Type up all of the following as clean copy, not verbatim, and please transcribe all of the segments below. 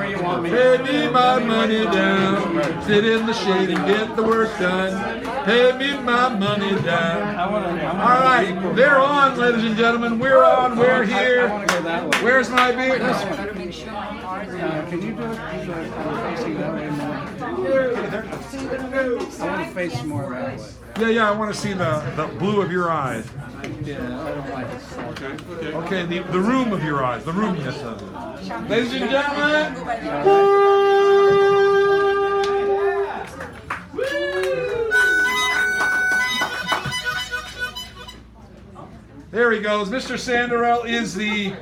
where you want me. Pay me my money down. Sit in the shade and get the work done. Pay me my money down. All right, they're on, ladies and gentlemen. We're on. We're here. I want to go that way. Where's my beer? Can you do it kind of facing that way more? I want to face more that way. Yeah, I want to see the blue of your eyes. Yeah, I don't like it. Okay, the room of your eyes, the roominess of it. Ladies and gentlemen. There he goes. Mr. Sanderell is the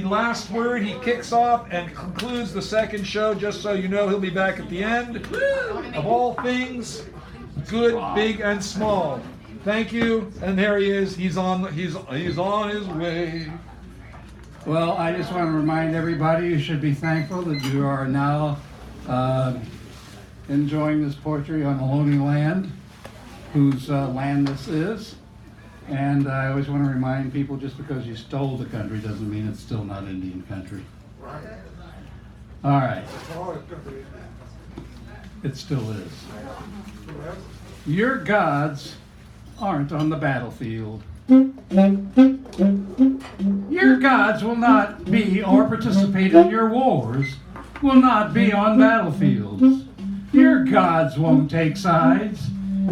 last word. He kicks off and concludes the second show. Just so you know, he'll be back at the end of all things, good, big, and small. Thank you. And there he is. He's on his way. Well, I just want to remind everybody you should be thankful that you are now enjoying this poetry on a lonely land, whose land this is. And I always want to remind people, just because you stole the country doesn't mean it's still not Indian country. All right. It still is. Your gods aren't on the battlefield. Your gods will not be or participate in your wars, will not be on battlefields. Your gods won't take sides.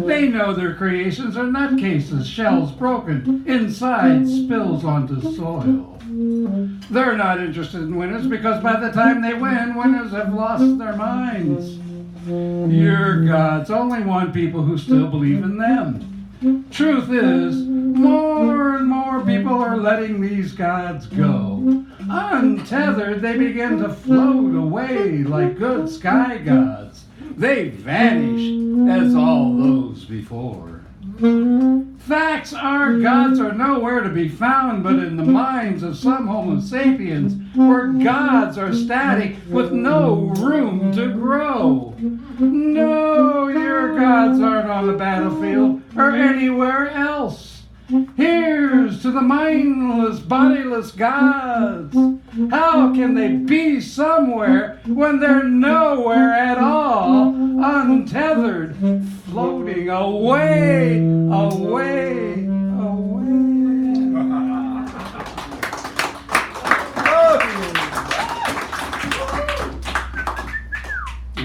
They know their creations are nutcases, shells broken, inside spills onto soil. They're not interested in winners because by the time they win, winners have lost their minds. Your gods only want people who still believe in them. Truth is, more and more people are letting these gods go. Untethered, they begin to float away like good sky gods. They vanish as all those before. Facts are gods are nowhere to be found but in the minds of some Homo sapiens, where gods are static with no room to grow. No, your gods aren't on the battlefield or anywhere else. Here's to the mindless, bodiless gods. How can they be somewhere when they're nowhere at all, untethered, floating away, away, away?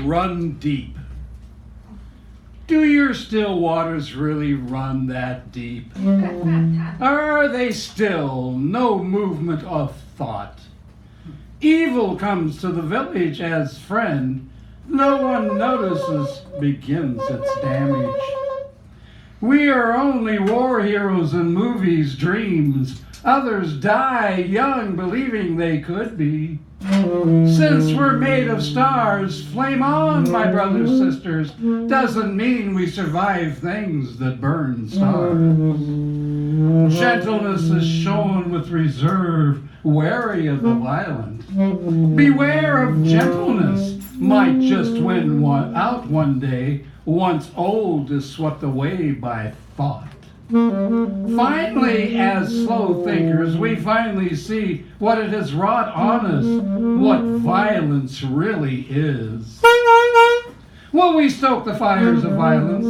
Run deep. Do your still waters really run that deep? Or are they still no movement of thought? Evil comes to the village as friend. No one notices, begins its damage. We are only war heroes in movies' dreams. Others die young, believing they could be. Since we're made of stars, flame on, my brothers, sisters, doesn't mean we survive things that burn stars. Gentleness is shown with reserve, wary of the violent. Beware of gentleness, might just win out one day, once old is swept away by thought. Finally, as slow thinkers, we finally see what it has wrought on us, what violence really is. Will we stoke the fires of violence?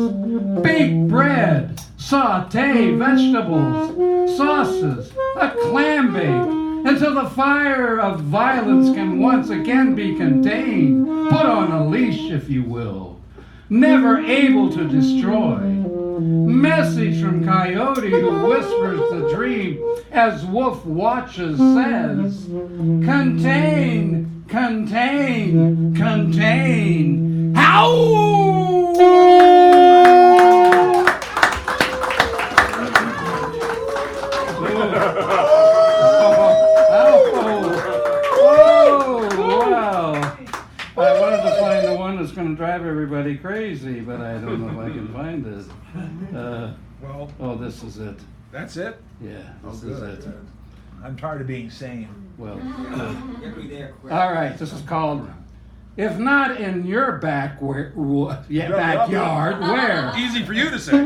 Bake bread, saute vegetables, sauces, a clam bake, until the fire of violence can once again be contained. Put on a leash, if you will. Never able to destroy. Message from Coyote, who whispers the dream as Wolf watches, says, contain, contain, contain. Howl! That's going to drive everybody crazy, but I don't know if I can find it. Well, oh, this is it. That's it? Yeah, this is it. I'm tired of being sane. Well, all right, this is called, if not in your backyard, where? Easy for you to say.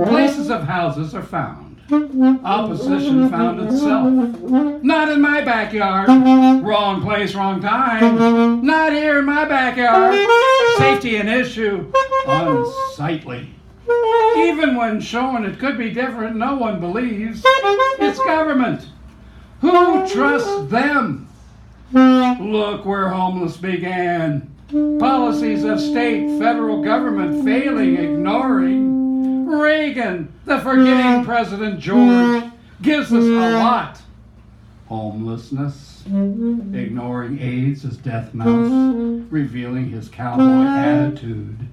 Places of houses are found. Opposition found itself. Not in my backyard. Wrong place, wrong time. Not here in my backyard. Safety an issue. Unsightly. Even when shown it could be different, no one believes. It's government. Who trusts them? Look where homeless began. Policies of state, federal government failing, ignoring. Reagan, the forgetting President George, gives us a lot. Homelessness, ignoring AIDS as death mouse, revealing his cowboy attitude.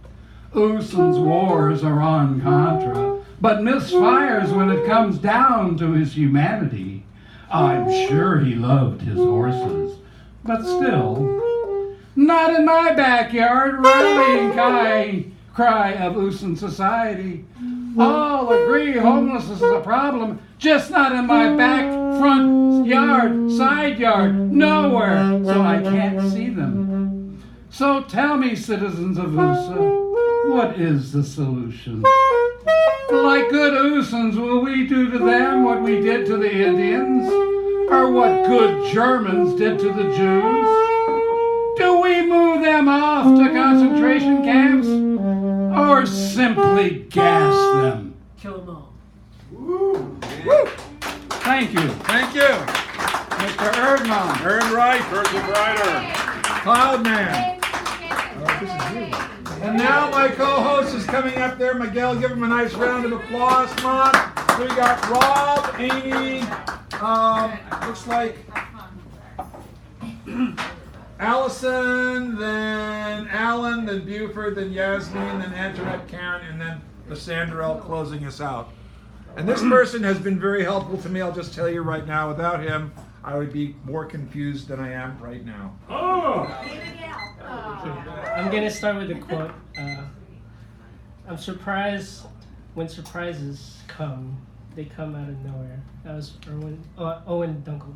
Uson's wars are on Contra, but misfires when it comes down to his humanity. I'm sure he loved his horses, but still, not in my backyard, rallying cry of Uson society. All agree homelessness is a problem, just not in my back, front yard, side yard, nowhere, so I can't see them. So tell me, citizens of Usa, what is the solution? Like good Usons, will we do to them what we did to the Indians? Or what good Germans did to the Jews? Do we move them off to concentration camps? Or simply gas them? Kill them all. Woo. Thank you. Thank you. Mr. Erdmann. Ern Wright. Virgil Ryder. Cloudman. Oh, this is you. And now my co-host is coming up there. Miguel, give him a nice round of applause. Come on. We got Rob, Amy, looks like Allison, then Alan, then Buford, then Yasmin, then Antoinette, Karen, and then the Sanderell closing us out. And this person has been very helpful to me. I'll just tell you right now, without him, I would be more confused than I am right now. Oh! I'm gonna start with a quote. I'm surprised when surprises come. They come out of nowhere. That was Owen Dunkel.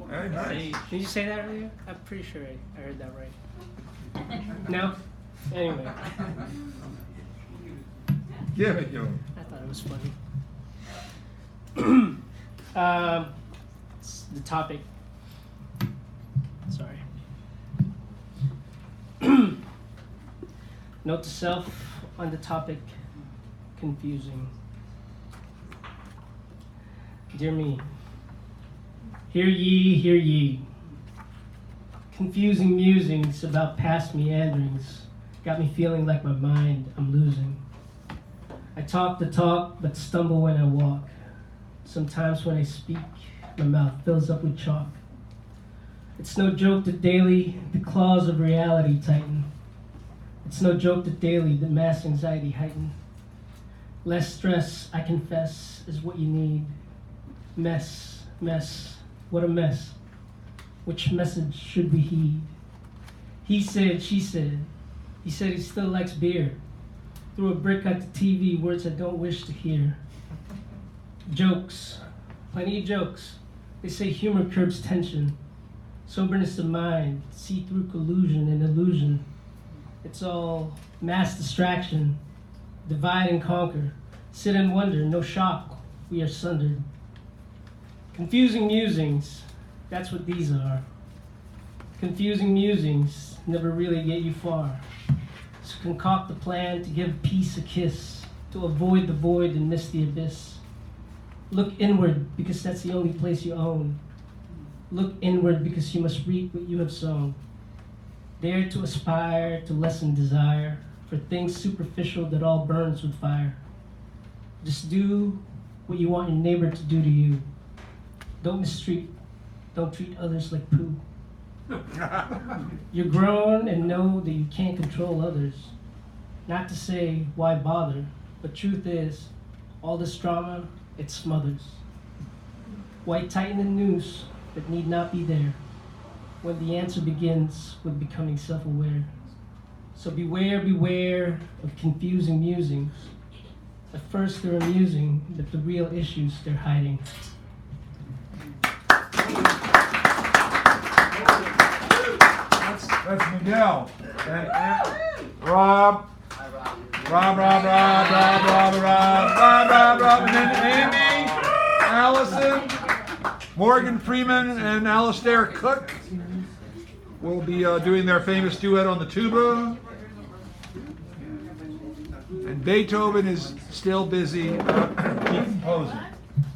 Very nice. Did you say that earlier? I'm pretty sure I heard that right. No? Anyway, Give it to him. I thought it was funny. The topic. Sorry. Note to self on the topic, confusing. Dear me, hear ye, confusing musings about past meanderings got me feeling like my mind I'm losing. I talk the talk, but stumble when I walk. Sometimes when I speak, my mouth fills up with chalk. It's no joke that daily the claws of reality tighten. It's no joke that daily the mass anxiety heighten. Less stress, I confess, is what you need. Mess, what a mess. Which message should we heed? He said, she said. He said he still likes beer. Threw a brick at the TV, words I don't wish to hear. Jokes, plenty of jokes. They say humor curbs tension. Soberness of mind, see-through collusion and illusion. It's all mass distraction. Divide and conquer. Sit and wonder, no shock, we are sundered. Confusing musings, that's what these are. Confusing musings never really get you far. So concoct a plan to give peace a kiss, to avoid the void and miss the abyss. Look inward because that's the only place you own. Look inward because you must reap what you have sown. Dare to aspire to lessen desire for things superficial that all burns with fire. Just do what you want your neighbor to do to you. Don't mistreat, don't treat others like poo. You're grown and know that you can't control others. Not to say why bother, but truth is, all this drama, it smothers. Why tighten the noose that need not be there when the answer begins with becoming self-aware? So beware of confusing musings. At first they're amusing, but the real issues they're hiding. That's Miguel. And Rob. Rob, Rob, Rob, Rob, Rob, Rob, Rob, Rob, Rob, and then Amy, Allison, Morgan Freeman, and Alistair Cook will be doing their famous duet on the tuba. And Beethoven is still busy composing.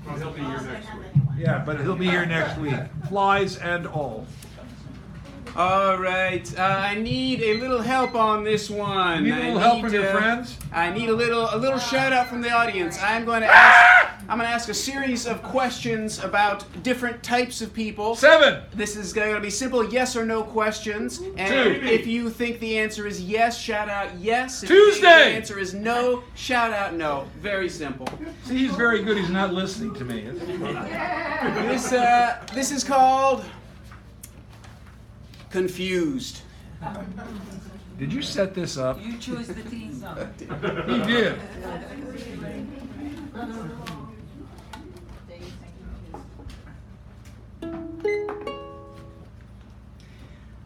Well, he'll be here next week. Yeah, but he'll be here next week, flies and all. All right, I need a little help on this one. You need a little help from your friends? I need a little shout out from the audience. I'm going to ask a series of questions about different types of people. 7. This is going to be simple yes or no questions. And 2. if you think the answer is yes, shout out yes. If Tuesday! you think the answer is no, shout out no. Very simple. See, he's very good. He's not listening to me. This is called Confused. Did you set this up? You choose the theme song. He did.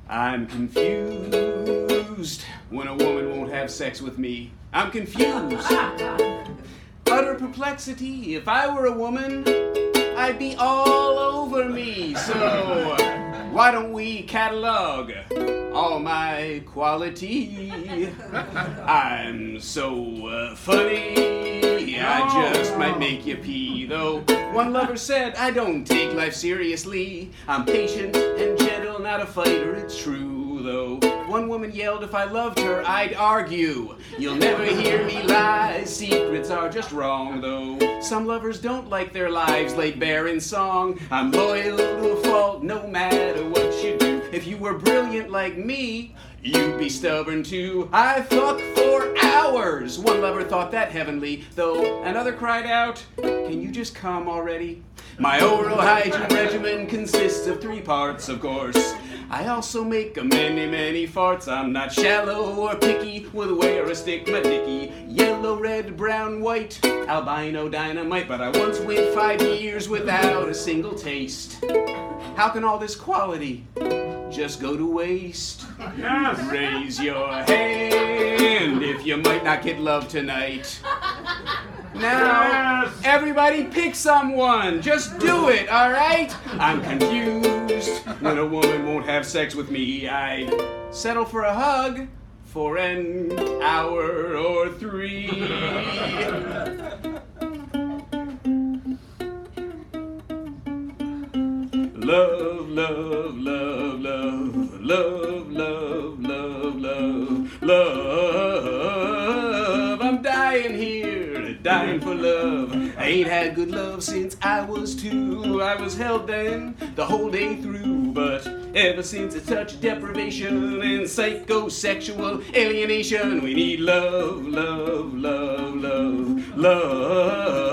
I'm confused when a woman won't have sex with me. I'm confused. Utter perplexity. If I were a woman, I'd be all over me. So why don't we catalog all my quality? I'm so funny, I just might make you pee. Though one lover said I don't take life seriously. I'm patient and gentle, not a fighter, it's true. Though one woman yelled if I loved her, I'd argue. You'll never hear me lie, secrets are just wrong. Though some lovers don't like their lives laid bare in song. I'm loyal to a fault no matter what you do. If you were brilliant like me, you'd be stubborn too. I fuck for hours. One lover thought that heavenly, though another cried out, can you just come already? My oral hygiene regimen consists of 3 parts, of course. I also make many farts. I'm not shallow or picky with where I stick my dicky. Yellow, red, brown, white, albino dynamite. But I once went 5 years without a single taste. How can all this quality just go to waste? Yes. Raise your hand if you might not get love tonight. Now, Yes. everybody pick someone. Just do it, all right? I'm confused when a woman won't have sex with me. I'd settle for a hug for an hour or 3. Love, love, love, love, love, love, love, love, love. I'm dying here, dying for love. I ain't had good love since I was 2. I was held then the whole day through, but ever since it's touch deprivation and psychosexual alienation, we need love, love, love, love, love.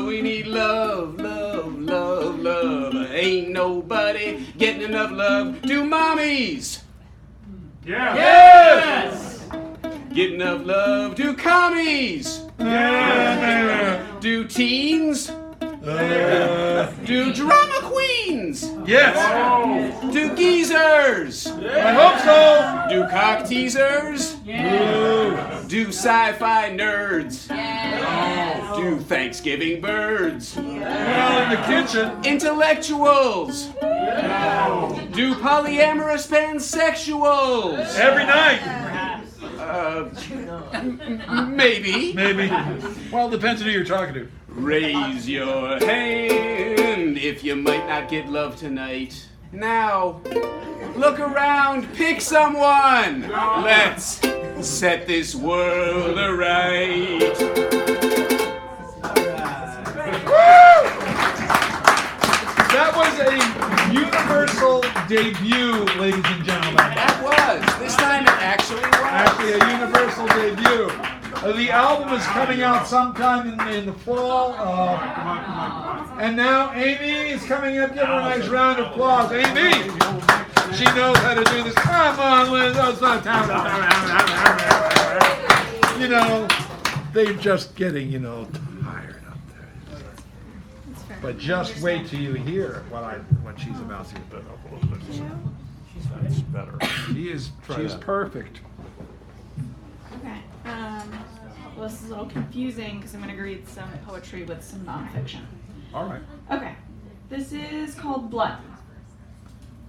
We need love, love, love, love. Ain't nobody getting enough love. Do mommies Yeah. Yes! Get enough love. Do commies Yeah. Do teens do drama queens? Yes. Oh. Do geezers? I hope so. Do cock teasers? Do sci-fi nerds? Do Thanksgiving birds? Well, in the kitchen. Intellectuals? Do polyamorous pansexuals? Every night. Maybe. Maybe. Well, it depends on who you're talking to. Raise your hand if you might not get love tonight. Now, look around, pick someone. Let's set this world aright. That was a universal debut, ladies and gentlemen. That was. This time it actually was. Actually, a universal debut. The album is coming out sometime in the fall. And now Amy is coming up. Give her a nice round of applause. Amy! She knows how to do this. Come on, Liz. Oh, it's not time. You know, they're just getting, tired up there. But just wait till you hear what she's about to do. That's better. She's perfect. Okay. Well, this is a little confusing because I'm going to read some poetry with some nonfiction. All right. Okay. This is called Blood.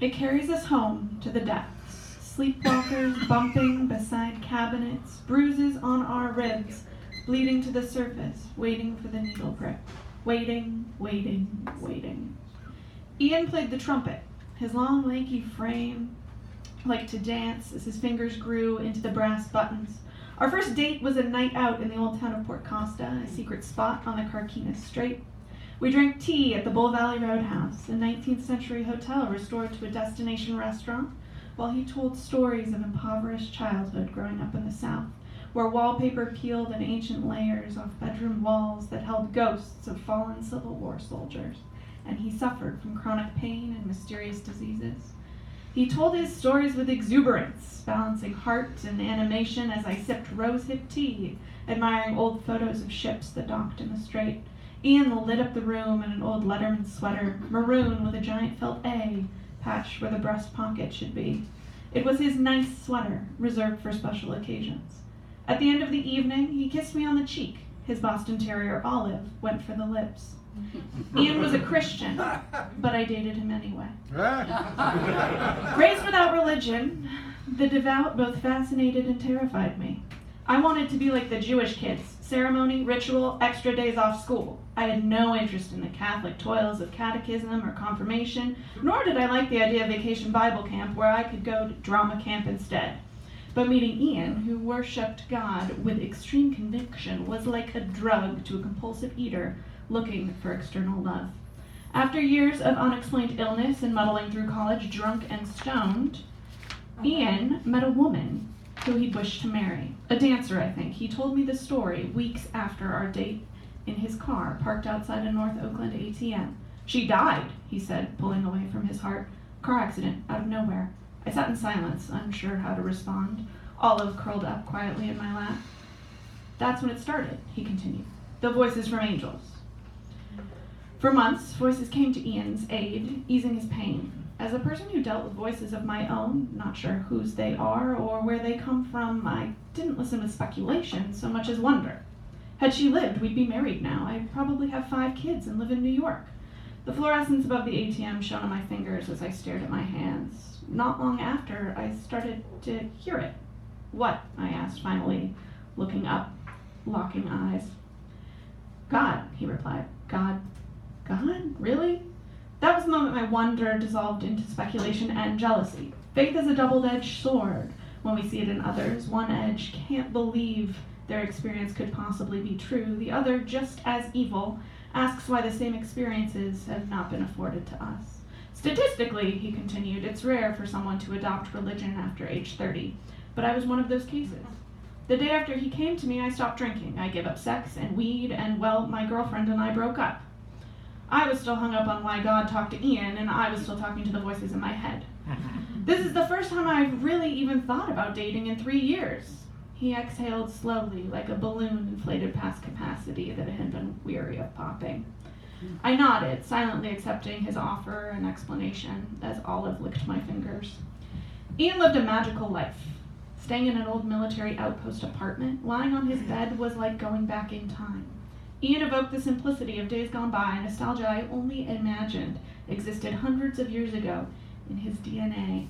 It carries us home to the depths. Sleepwalkers bumping beside cabinets, bruises on our ribs, bleeding to the surface, waiting for the needle prick. Waiting, waiting, waiting. Ian played the trumpet, his long, lanky frame like to dance as his fingers grew into the brass buttons. Our first date was a night out in the old town of Port Costa, a secret spot on the Carquinez Strait. We drank tea at the Bull Valley Roadhouse, a 19th century hotel restored to a destination restaurant, while he told stories of impoverished childhood growing up in the South, where wallpaper peeled in ancient layers off bedroom walls that held ghosts of fallen Civil War soldiers, and he suffered from chronic pain and mysterious diseases. He told his stories with exuberance, balancing heart and animation as I sipped rosehip tea, admiring old photos of ships that docked in the strait. Ian lit up the room in an old Letterman sweater, maroon with a giant felt A patched where the breast pocket should be. It was his nice sweater, reserved for special occasions. At the end of the evening, he kissed me on the cheek. His Boston Terrier, Olive, went for the lips. Ian was a Christian, but I dated him anyway. Raised without religion, the devout both fascinated and terrified me. I wanted to be like the Jewish kids, ceremony, ritual, extra days off school. I had no interest in the Catholic toils of catechism or confirmation, nor did I like the idea of vacation Bible camp where I could go to drama camp instead. But meeting Ian, who worshipped God with extreme conviction, was like a drug to a compulsive eater looking for external love. After years of unexplained illness and muddling through college drunk and stoned, Ian met a woman who he wished to marry. A dancer, I think. He told me the story weeks after our date in his car parked outside a North Oakland ATM. She died, he said, pulling away from his heart. Car accident, out of nowhere. I sat in silence, unsure how to respond. Olive curled up quietly in my lap. That's when it started, he continued. The voices from angels. For months, voices came to Ian's aid, easing his pain. As a person who dealt with voices of my own, not sure whose they are or where they come from, I didn't listen with speculation so much as wonder. Had she lived, we'd be married now. I'd probably have 5 kids and live in New York. The fluorescence above the ATM shone on my fingers as I stared at my hands. Not long after, I started to hear it. What? I asked, finally, looking up, locking eyes. God, he replied. God? God? Really? That was the moment my wonder dissolved into speculation and jealousy. Faith is a double-edged sword. When we see it in others, one edge can't believe their experience could possibly be true. The other, just as evil, asks why the same experiences have not been afforded to us. Statistically, he continued, it's rare for someone to adopt religion after age 30, but I was one of those cases. The day after he came to me, I stopped drinking. I gave up sex and weed, and, well, my girlfriend and I broke up. I was still hung up on why God talked to Ian, and I was still talking to the voices in my head. This is the first time I've really even thought about dating in 3 years. He exhaled slowly, like a balloon inflated past capacity that had been weary of popping. I nodded, silently accepting his offer and explanation, as Olive licked my fingers. Ian lived a magical life. Staying in an old military outpost apartment, lying on his bed was like going back in time. Ian evoked the simplicity of days gone by, nostalgia I only imagined existed hundreds of years ago in his DNA.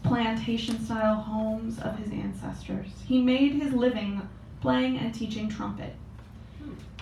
Plantation-style homes of his ancestors. He made his living playing and teaching trumpet.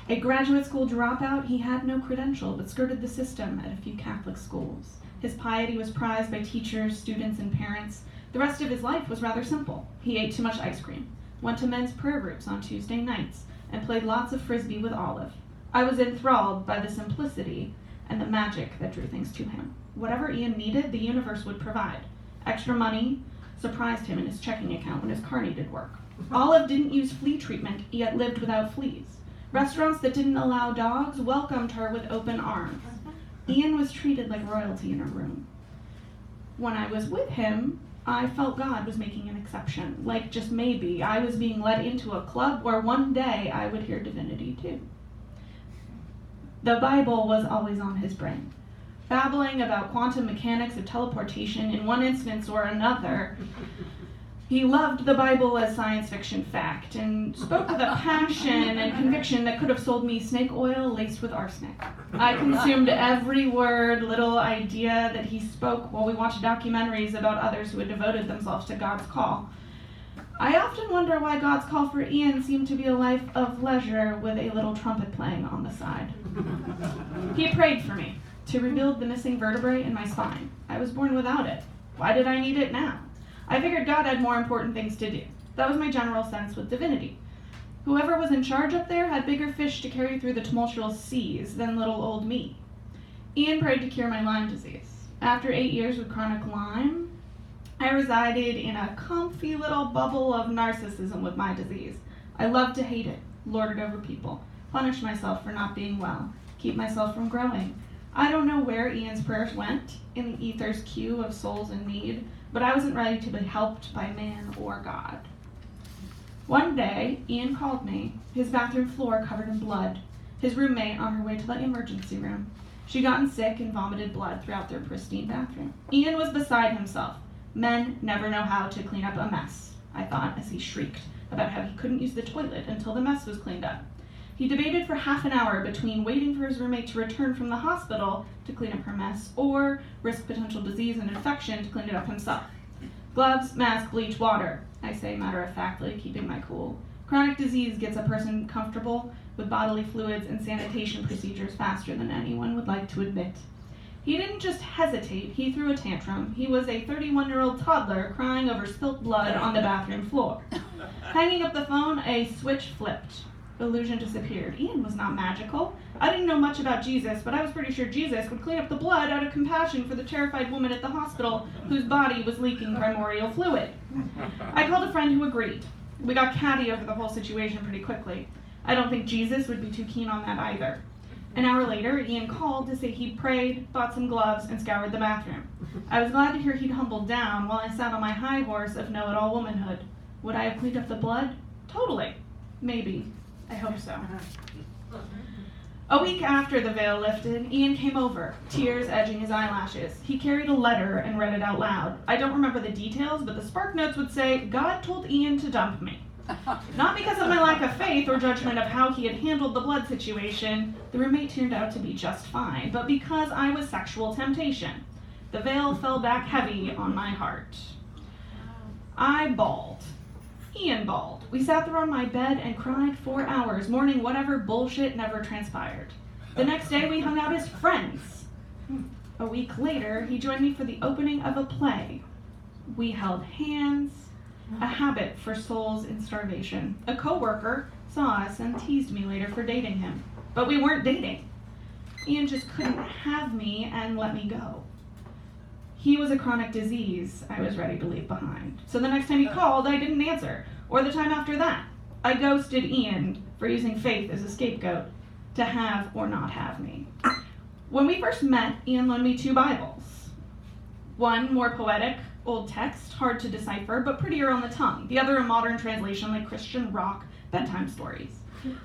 A graduate school dropout, he had no credential but skirted the system at a few Catholic schools. His piety was prized by teachers, students, and parents. The rest of his life was rather simple. He ate too much ice cream, went to men's prayer groups on Tuesday nights, and played lots of frisbee with Olive. I was enthralled by the simplicity and the magic that drew things to him. Whatever Ian needed, the universe would provide. Extra money surprised him in his checking account when his car needed work. Olive didn't use flea treatment, yet lived without fleas. Restaurants that didn't allow dogs welcomed her with open arms. Ian was treated like royalty in a room. When I was with him, I felt God was making an exception. Like, just maybe, I was being led into a club where one day I would hear divinity too. The Bible was always on his brain. Babbling about quantum mechanics of teleportation in one instance or another, He loved the Bible as science fiction fact and spoke with a passion and conviction that could have sold me snake oil laced with arsenic. I consumed every word, little idea that he spoke while we watched documentaries about others who had devoted themselves to God's call. I often wonder why God's call for Ian seemed to be a life of leisure with a little trumpet playing on the side. He prayed for me to rebuild the missing vertebrae in my spine. I was born without it. Why did I need it now? I figured God had more important things to do. That was my general sense with divinity. Whoever was in charge up there had bigger fish to carry through the tumultuous seas than little old me. Ian prayed to cure my Lyme disease. After 8 years with chronic Lyme, I resided in a comfy little bubble of narcissism with my disease. I loved to hate it, lord it over people, punish myself for not being well, keep myself from growing. I don't know where Ian's prayers went in the ether's queue of souls in need, but I wasn't ready to be helped by man or God. One day, Ian called me, his bathroom floor covered in blood, his roommate on her way to the emergency room. She'd gotten sick and vomited blood throughout their pristine bathroom. Ian was beside himself. Men never know how to clean up a mess, I thought as he shrieked about how he couldn't use the toilet until the mess was cleaned up. He debated for half an hour between waiting for his roommate to return from the hospital to clean up her mess or risk potential disease and infection to clean it up himself. Gloves, mask, bleach, water, I say matter-of-factly, keeping my cool. Chronic disease gets a person comfortable with bodily fluids and sanitation procedures faster than anyone would like to admit. He didn't just hesitate, he threw a tantrum. He was a 31-year-old toddler crying over spilt blood on the bathroom floor. Hanging up the phone, a switch flipped. Illusion disappeared. Ian was not magical. I didn't know much about Jesus, but I was pretty sure Jesus would clean up the blood out of compassion for the terrified woman at the hospital whose body was leaking primordial fluid. I called a friend who agreed. We got catty over the whole situation pretty quickly. I don't think Jesus would be too keen on that either. An hour later, Ian called to say he'd prayed, bought some gloves, and scoured the bathroom. I was glad to hear he'd humbled down while I sat on my high horse of know-it-all womanhood. Would I have cleaned up the blood? Totally. Maybe. I hope so. A week after the veil lifted, Ian came over, tears edging his eyelashes. He carried a letter and read it out loud. I don't remember the details, but the spark notes would say, God told Ian to dump me. Not because of my lack of faith or judgment of how he had handled the blood situation, the roommate turned out to be just fine, but because I was sexual temptation. The veil fell back heavy on my heart. I bawled. Ian bawled. We sat there on my bed and cried 4 hours, mourning whatever bullshit never transpired. The next day we hung out as friends. A week later, he joined me for the opening of a play. We held hands, a habit for souls in starvation. A coworker saw us and teased me later for dating him. But we weren't dating. Ian just couldn't have me and let me go. He was a chronic disease I was ready to leave behind. So the next time he called, I didn't answer. Or the time after that. I ghosted Ian for using faith as a scapegoat to have or not have me. When we first met, Ian loaned me 2 Bibles. One more poetic, old text, hard to decipher, but prettier on the tongue. The other a modern translation like Christian rock bedtime stories.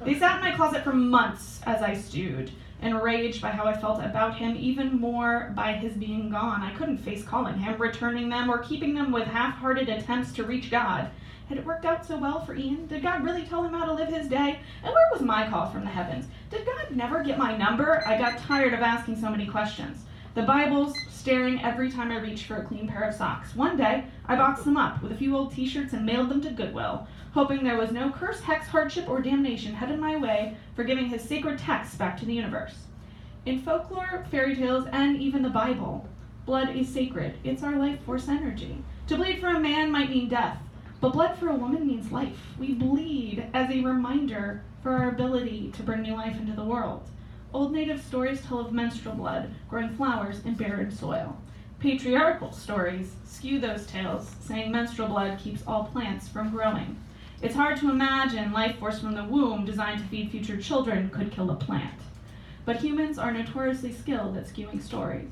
They sat in my closet for months as I stewed, enraged by how I felt about him, even more by his being gone. I couldn't face calling him, returning them, or keeping them with half-hearted attempts to reach God. Had it worked out so well for Ian? Did God really tell him how to live his day? And where was my call from the heavens? Did God never get my number? I got tired of asking so many questions. The Bibles staring every time I reached for a clean pair of socks. One day, I boxed them up with a few old t-shirts and mailed them to Goodwill, hoping there was no curse, hex, hardship, or damnation headed my way for giving his sacred texts back to the universe. In folklore, fairy tales, and even the Bible, blood is sacred. It's our life force energy. To bleed for a man might mean death, but blood for a woman means life. We bleed as a reminder for our ability to bring new life into the world. Old native stories tell of menstrual blood growing flowers in barren soil. Patriarchal stories skew those tales, saying menstrual blood keeps all plants from growing. It's hard to imagine life force from the womb designed to feed future children could kill a plant. But humans are notoriously skilled at skewing stories.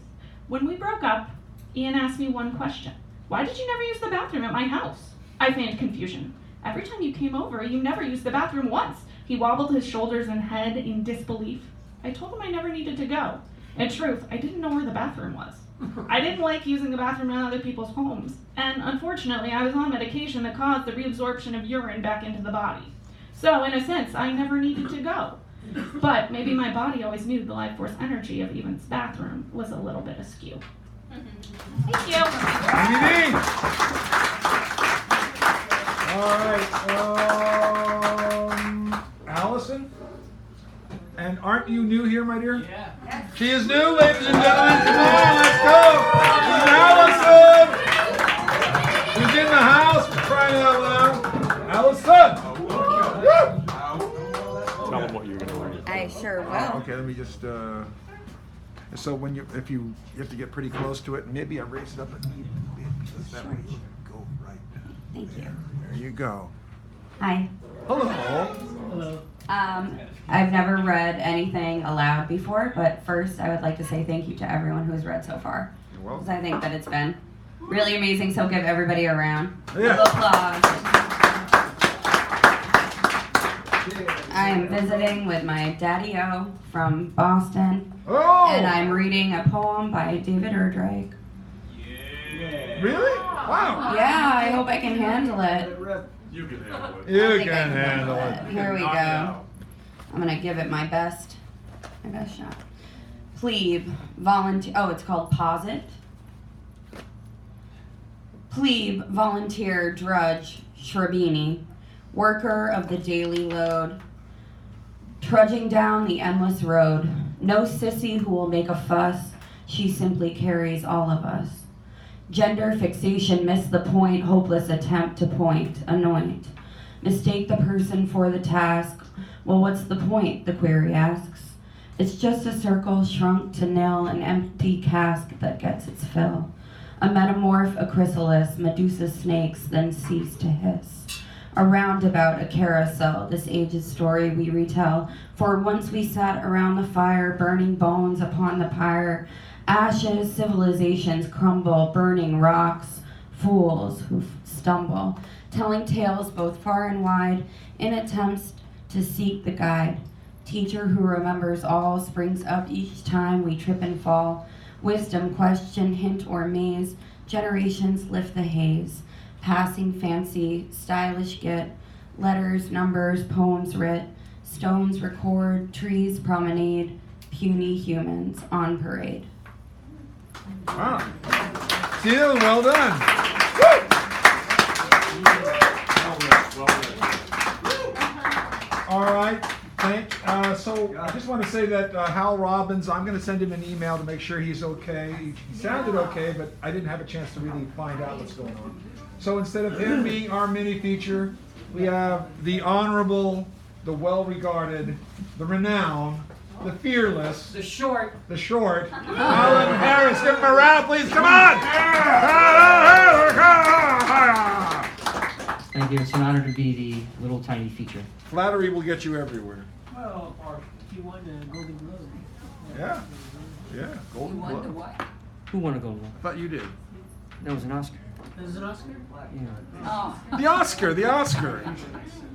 When we broke up, Ian asked me one question. Why did you never use the bathroom at my house? I feigned confusion. Every time you came over, you never used the bathroom once. He wobbled his shoulders and head in disbelief. I told him I never needed to go. In truth, I didn't know where the bathroom was. I didn't like using the bathroom in other people's homes, and unfortunately I was on medication that caused the reabsorption of urine back into the body. So in a sense, I never needed to go. But maybe my body always knew the life force energy of Even's bathroom was a little bit askew. Thank you. Ding. All right, Allison? And aren't you new here, my dear? Yeah. She is new, ladies and gentlemen. Come on, let's go. This is Allison. She's in the house, for crying out loud. Allison. Tell them what you're going to learn. I sure will. Okay, let me just. So when if you have to get pretty close to it, and maybe I raise it up a bit because that way you can go right. Thank you. There you go. Hi. Hello. Hello. I've never read anything aloud before, but first I would like to say thank you to everyone who has read so far. You're welcome. Because I think that it's been really amazing, so give everybody a round Yeah. of applause. I am visiting with my daddy-o from Boston, Oh. and I'm reading a poem by David Erdreich. Really? Wow. Yeah, I hope I can handle it. You can handle it. You think I can handle it. Here we Knock it go. out. I'm gonna give it my best shot. Plebe, volunteer. Oh, it's called Posit. Plebe, volunteer, drudge, Shrabini, worker of the daily load, trudging down the endless road. No sissy who will make a fuss. She simply carries all of us. Gender fixation missed the point, hopeless attempt to point, anoint. Mistake the person for the task. Well, what's the point, the query asks. It's just a circle shrunk to nil, an empty cask that gets its fill. A metamorph, a chrysalis, Medusa's snakes then cease to hiss. A roundabout, a carousel, this age's story we retell. For once we sat around the fire, burning bones upon the pyre. Ashes, civilizations crumble, burning rocks, fools who stumble, telling tales both far and wide in attempts to seek the guide. Teacher who remembers all springs up each time we trip and fall. Wisdom, question, hint, or maze, generations lift the haze. Passing fancy, stylish get, letters, numbers, poems writ, stones record, trees promenade, puny humans on parade. Wow. Steele, well done. All right. So I just want to say that Hal Robbins, I'm going to send him an email to make sure he's okay. He sounded okay, but I didn't have a chance to really find out what's going on. So instead of him being our mini feature, we have the honorable, the well-regarded, the renowned, the fearless, The short. Alan Harris. Give him a round, please. Come on! Thank you. It's an honor to be the little tiny feature. Flattery will get you everywhere. Well, or he won the Golden Globe. Yeah. Yeah. Golden Globe. Who won a Golden I Globe? thought you did. That was an Oscar. Is it Oscar? Yeah. The Oscar.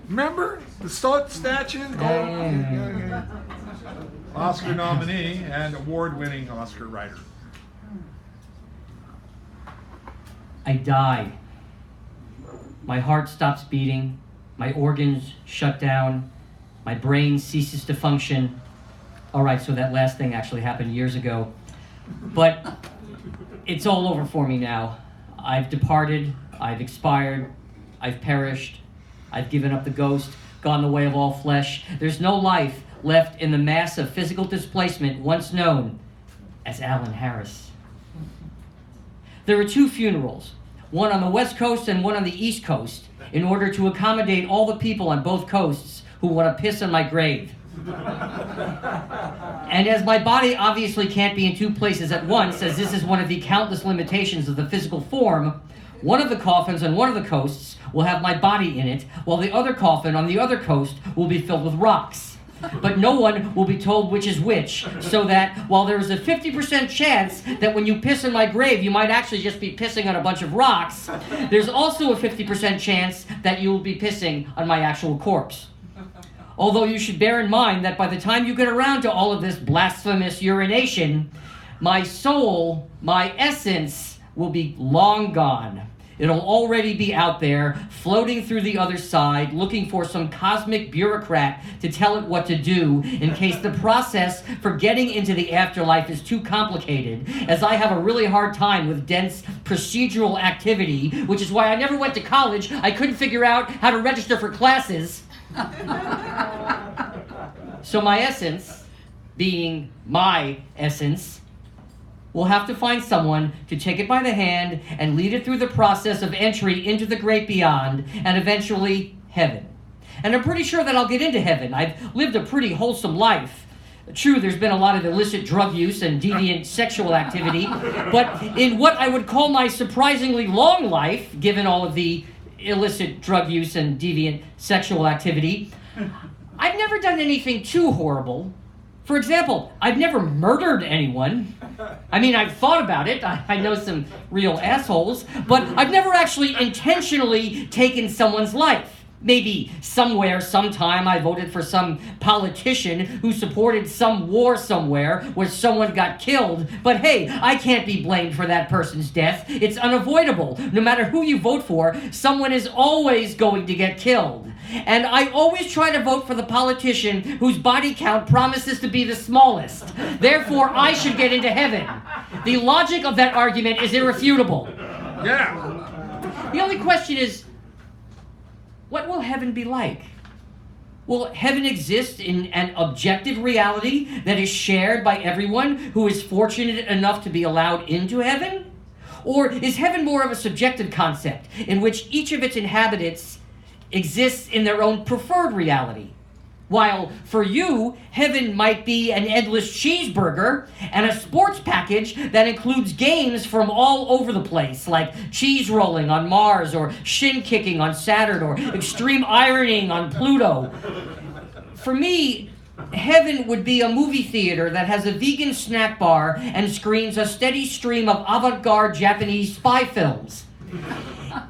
Remember? The statue? Yeah. Oscar nominee and award-winning Oscar writer. I die. My heart stops beating. My organs shut down. My brain ceases to function. All right, so that last thing actually happened years ago. But it's all over for me now. I've departed. I've expired. I've perished. I've given up the ghost, gone the way of all flesh. There's no life left in the mass of physical displacement once known as Alan Harris. There are two funerals, one on the West Coast and one on the East Coast, in order to accommodate all the people on both coasts who want to piss on my grave. And as my body obviously can't be in two places at once, as this is one of the countless limitations of the physical form, one of the coffins on one of the coasts will have my body in it, while the other coffin on the other coast will be filled with rocks. But no one will be told which is which, so that while there is a 50% chance that when you piss in my grave you might actually just be pissing on a bunch of rocks, there's also a 50% chance that you will be pissing on my actual corpse. Although you should bear in mind that by the time you get around to all of this blasphemous urination, My soul, my essence, will be long gone. It'll already be out there, floating through the other side, looking for some cosmic bureaucrat to tell it what to do in case the process for getting into the afterlife is too complicated, as I have a really hard time with dense procedural activity, which is why I never went to college. I couldn't figure out how to register for classes. So my essence, being my essence, we'll have to find someone to take it by the hand and lead it through the process of entry into the great beyond and eventually heaven. And I'm pretty sure that I'll get into heaven. I've lived a pretty wholesome life. True, there's been a lot of illicit drug use and deviant sexual activity, but in what I would call my surprisingly long life, given all of the illicit drug use and deviant sexual activity, I've never done anything too horrible. For example, I've never murdered anyone. I mean, I've thought about it. I know some real assholes, but I've never actually intentionally taken someone's life. Maybe somewhere, sometime, I voted for some politician who supported some war somewhere where someone got killed. But hey, I can't be blamed for that person's death. It's unavoidable. No matter who you vote for, someone is always going to get killed. And I always try to vote for the politician whose body count promises to be the smallest. Therefore, I should get into heaven. The logic of that argument is irrefutable. Yeah. The only question is, what will heaven be like? Will heaven exist in an objective reality that is shared by everyone who is fortunate enough to be allowed into heaven? Or is heaven more of a subjective concept in which each of its inhabitants exists in their own preferred reality? While for you, heaven might be an endless cheeseburger and a sports package that includes games from all over the place, like cheese rolling on Mars, or shin kicking on Saturn, or extreme ironing on Pluto. For me, heaven would be a movie theater that has a vegan snack bar and screens a steady stream of avant-garde Japanese spy films.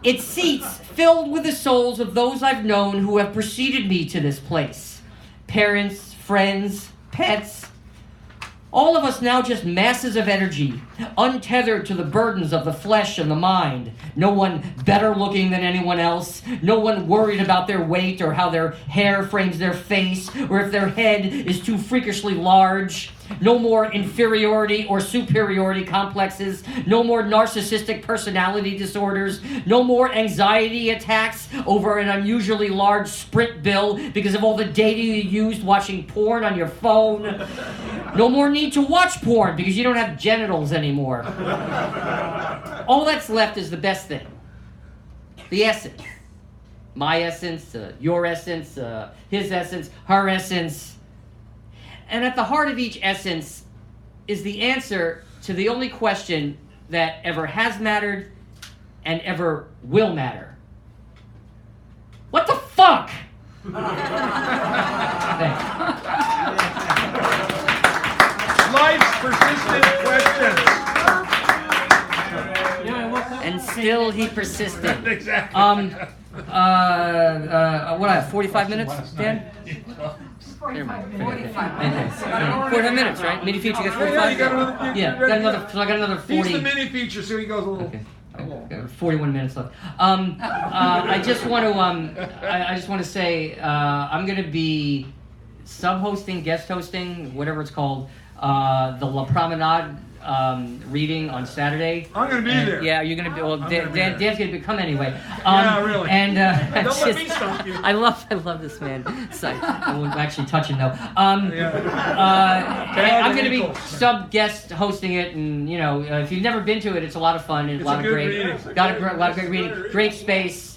Its seats filled with the souls of those I've known who have preceded me to this place. Parents, friends, pets. All of us now just masses of energy, untethered to the burdens of the flesh and the mind. No one better looking than anyone else. No one worried about their weight or how their hair frames their face or if their head is too freakishly large. No more inferiority or superiority complexes. No more narcissistic personality disorders. No more anxiety attacks over an unusually large Sprint bill because of all the data you used watching porn on your phone. No more need to watch porn because you don't have genitals anymore. All that's left is the best thing. The essence. My essence, your essence, his essence, her essence. And at the heart of each essence is the answer to the only question that ever has mattered and ever will matter. What the fuck? Thanks. Life's persistent questions. And still he persisted. Exactly. What I have, 45 minutes, Dan? 45 minutes, right? Mini feature gets 45? Yeah, you got another, Yeah, so I got another 40. He's the mini feature, so he goes a little. Okay. 41 minutes left. I just want to say I'm going to be sub-hosting, guest hosting, whatever it's called, the La Promenade reading on Saturday. I'm going to be there. Yeah, you're going to be. Well, Dan's going to come anyway. Yeah, really. And Don't let me stop you. I love this man. So, I won't actually touch him though. I'm going to be sub-guest hosting it, and if you've never been to it, it's a lot of fun. It's a lot of great reading, great space.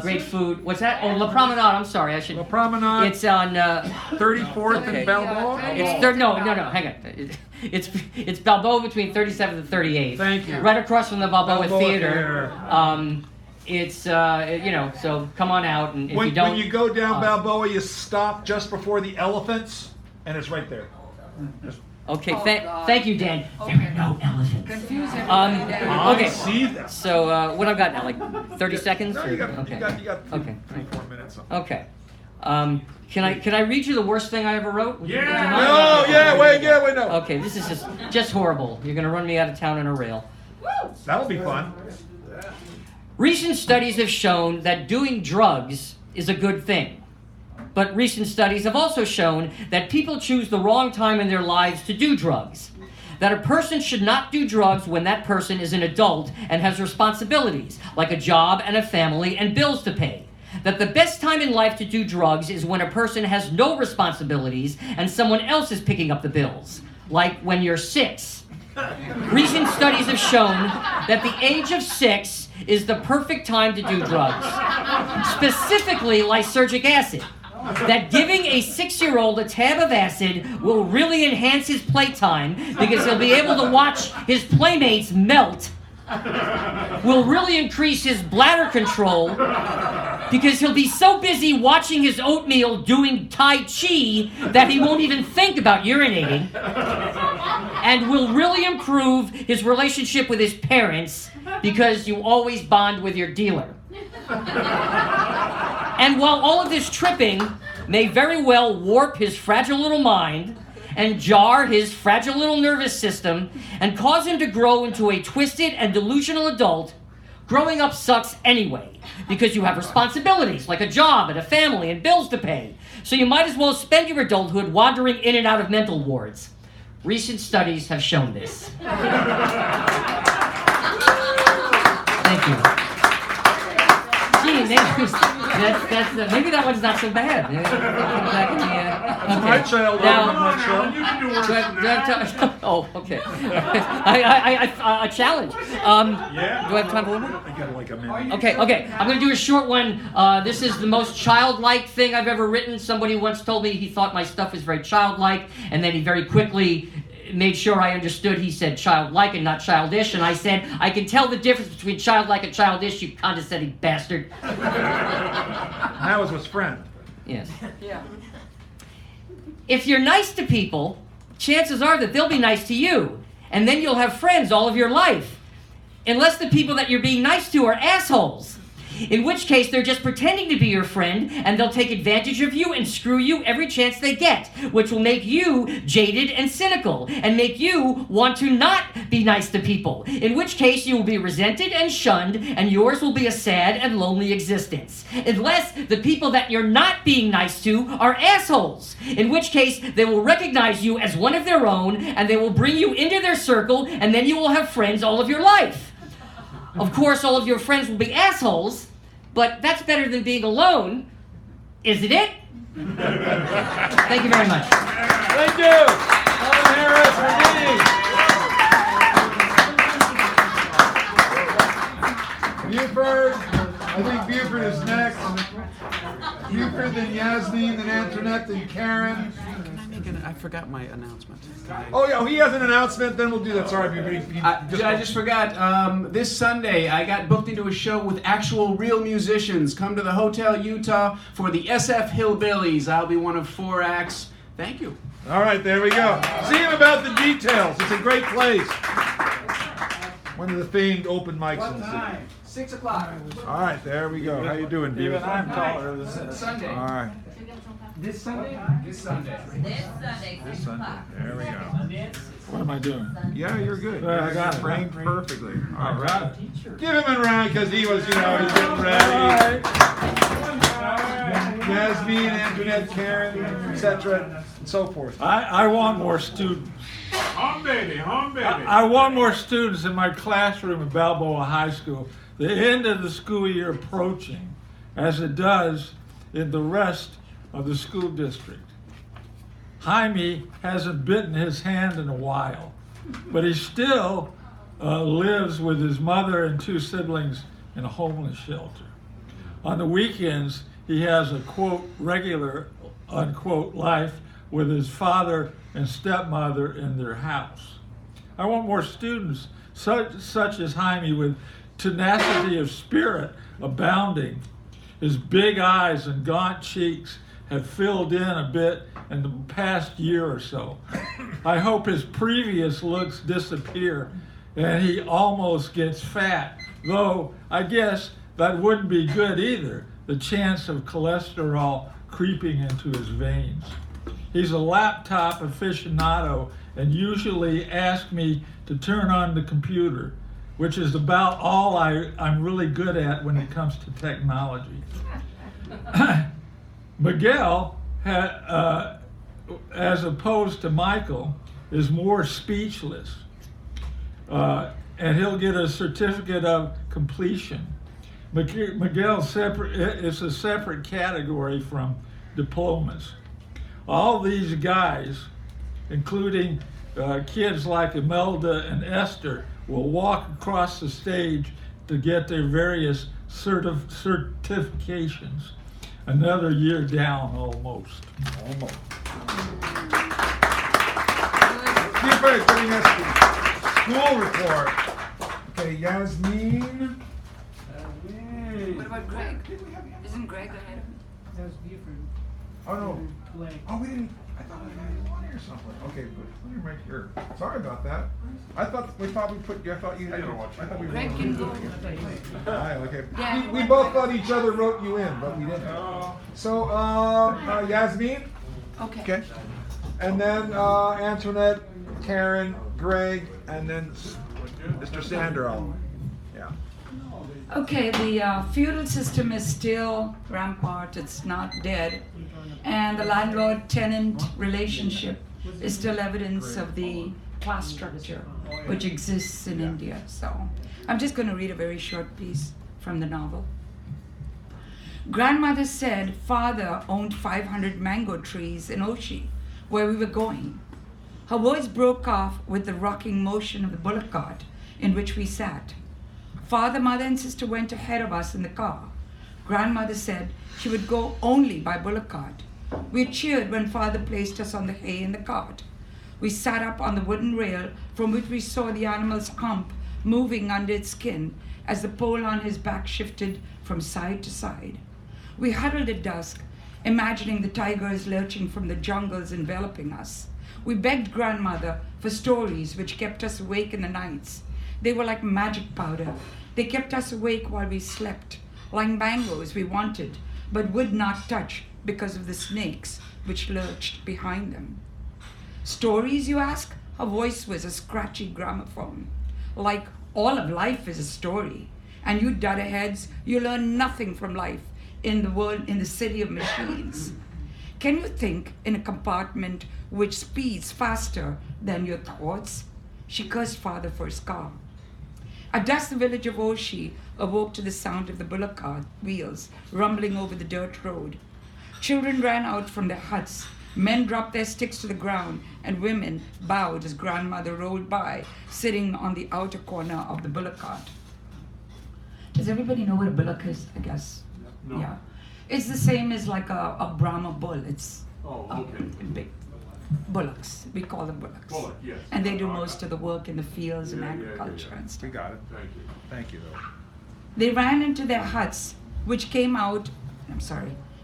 Great food. What's that? Oh, La Promenade. I'm sorry. I should. La Promenade. It's on 34th and Balboa. No. Hang on. It's Balboa between 37th and 38th. Thank you. Right across from the Balboa Theater. Theater. So come on out, and if When you don't. you go down Balboa, you stop just before the elephants, and it's right there. Okay, thank you, Dan. There are no elephants. Confusing. I see that. So what I've got now, like 30 seconds? No, you got Okay. you got Okay. 4 minutes. Okay. Can I read you the worst thing I ever wrote? Would you mind? No, wait, no. Okay, this is just horrible. You're gonna run me out of town on a rail. That'll be fun. Recent studies have shown that doing drugs is a good thing. But recent studies have also shown that people choose the wrong time in their lives to do drugs. That a person should not do drugs when that person is an adult and has responsibilities, like a job and a family and bills to pay. That the best time in life to do drugs is when a person has no responsibilities and someone else is picking up the bills, like when you're 6. Recent studies have shown that the age of 6 is the perfect time to do drugs, specifically lysergic acid. That giving a 6-year-old a tab of acid will really enhance his playtime because he'll be able to watch his playmates melt. Will really increase his bladder control because he'll be so busy watching his oatmeal doing Tai Chi that he won't even think about urinating. And will really improve his relationship with his parents because you always bond with your dealer. And while all of this tripping may very well warp his fragile little mind and jar his fragile little nervous system and cause him to grow into a twisted and delusional adult, growing up sucks anyway because you have responsibilities like a job and a family and bills to pay. So you might as well spend your adulthood wandering in and out of mental wards. Recent studies have shown this. Thank you. Gee, maybe that one's not so bad. Back in the, okay. My child, Now, I'm not sure. You can do worse do I than that. have time? Oh, okay. A challenge. Yeah. Do I have time for one more? I got like a minute. Okay. I'm going to do a short one. This is the most childlike thing I've ever written. Somebody once told me he thought my stuff was very childlike, and then he very quickly made sure I understood he said childlike and not childish, and I said, I can tell the difference between childlike and childish, you condescending bastard. That was his friend. Yes. Yeah. If you're nice to people, chances are that they'll be nice to you, and then you'll have friends all of your life. Unless the people that you're being nice to are assholes. In which case, they're just pretending to be your friend, and they'll take advantage of you and screw you every chance they get, which will make you jaded and cynical, and make you want to not be nice to people. In which case, you will be resented and shunned, and yours will be a sad and lonely existence. Unless the people that you're not being nice to are assholes. In which case, they will recognize you as one of their own, and they will bring you into their circle, and then you will have friends all of your life. Of course, all of your friends will be assholes, but that's better than being alone, isn't it? Thank you very much. Thank you. Alan Harris, Buford. I think Buford is next. Buford, then Yasmin, then Antoinette, then Karen. I forgot my announcement. Oh, yeah, he has an announcement, then we'll do that. Sorry, Buford. I just forgot. This Sunday, I got booked into a show with actual real musicians. Come to the Hotel Utah for the SF Hillbillies. I'll be one of 4 acts. Thank you. All right, there we go. See him about the details. It's a great place. One of the famed open mics in the city. 6 o'clock. All right, there we go. How you doing, Buford? I'm taller than Sunday. All right. This Sunday? This Sunday. This Sunday. There we go. What am I doing? Yeah, you're good. I got it. Framed perfectly. All right. Give him a round because he was, he's getting ready. Yasmin, Antoinette, Karen, etc., and so forth. I want more students. Home baby, home baby. I want more students in my classroom at Balboa High School. The end of the school year approaching, as it does in the rest of the school district. Jaime hasn't bitten his hand in a while, but he still lives with his mother and 2 siblings in a homeless shelter. On the weekends, he has a, quote, regular, unquote, life with his father and stepmother in their house. I want more students such as Jaime with tenacity of spirit abounding. His big eyes and gaunt cheeks have filled in a bit in the past year or so. I hope his previous looks disappear and he almost gets fat, though I guess that wouldn't be good either. The chance of cholesterol creeping into his veins. He's a laptop aficionado and usually asks me to turn on the computer, which is about all I'm really good at when it comes to technology. Miguel, as opposed to Michael, is more speechless, and he'll get a certificate of completion. Miguel is a separate category from diplomas. All these guys, including kids like Imelda and Esther, will walk across the stage to get their various certifications. Another year down, almost. Almost. Keep giving us the school report. Okay, Yasmin. What about Greg? Isn't Greg ahead of him? That's different. Oh no. Like, Oh, we didn't. I thought we had one here somewhere. Okay, good. Put him right here. Sorry about that. I thought we put you. I thought you had. I thought we Greg can go. Okay. Yeah. We both thought each other wrote you in, but we didn't. So, Yasmin. Okay. Okay. And then Antoinette, Karen, Greg, and then Mr. Sanderl. Yeah. Okay, the feudal system is still rampart, it's not dead. And the landlord-tenant relationship is still evidence of the class structure which exists in India. So I'm just going to read a very short piece from the novel. Grandmother said father owned 500 mango trees in Oshi, where we were going. Her voice broke off with the rocking motion of the bullock cart in which we sat. Father, mother, and sister went ahead of us in the car. Grandmother said she would go only by bullock cart. We cheered when father placed us on the hay in the cart. We sat up on the wooden rail from which we saw the animal's hump moving under its skin as the pole on his back shifted from side to side. We huddled at dusk, imagining the tigers lurching from the jungles enveloping us. We begged grandmother for stories which kept us awake in the nights. They were like magic powder. They kept us awake while we slept, like mangoes we wanted, but would not touch because of the snakes which lurched behind them. Stories, you ask? Her voice was a scratchy gramophone. Like all of life is a story. And you dudderheads, you learn nothing from life in the world, in the city of machines. Can you think in a compartment which speeds faster than your thoughts? She cursed father for his car. At dusk, the village of Oshi awoke to the sound of the bullock cart wheels rumbling over the dirt road. Children ran out from their huts. Men dropped their sticks to the ground, and women bowed as grandmother rolled by, sitting on the outer corner of the bullock cart. Does everybody know what a bullock is, I guess? No. Yeah. It's the same as like a Brahma bull. It's big bullocks. We call them bullocks. Bullock, yes. And they do most of the work in the fields and agriculture and We stuff. got it. Thank you. Thank you, though. They ran into their huts,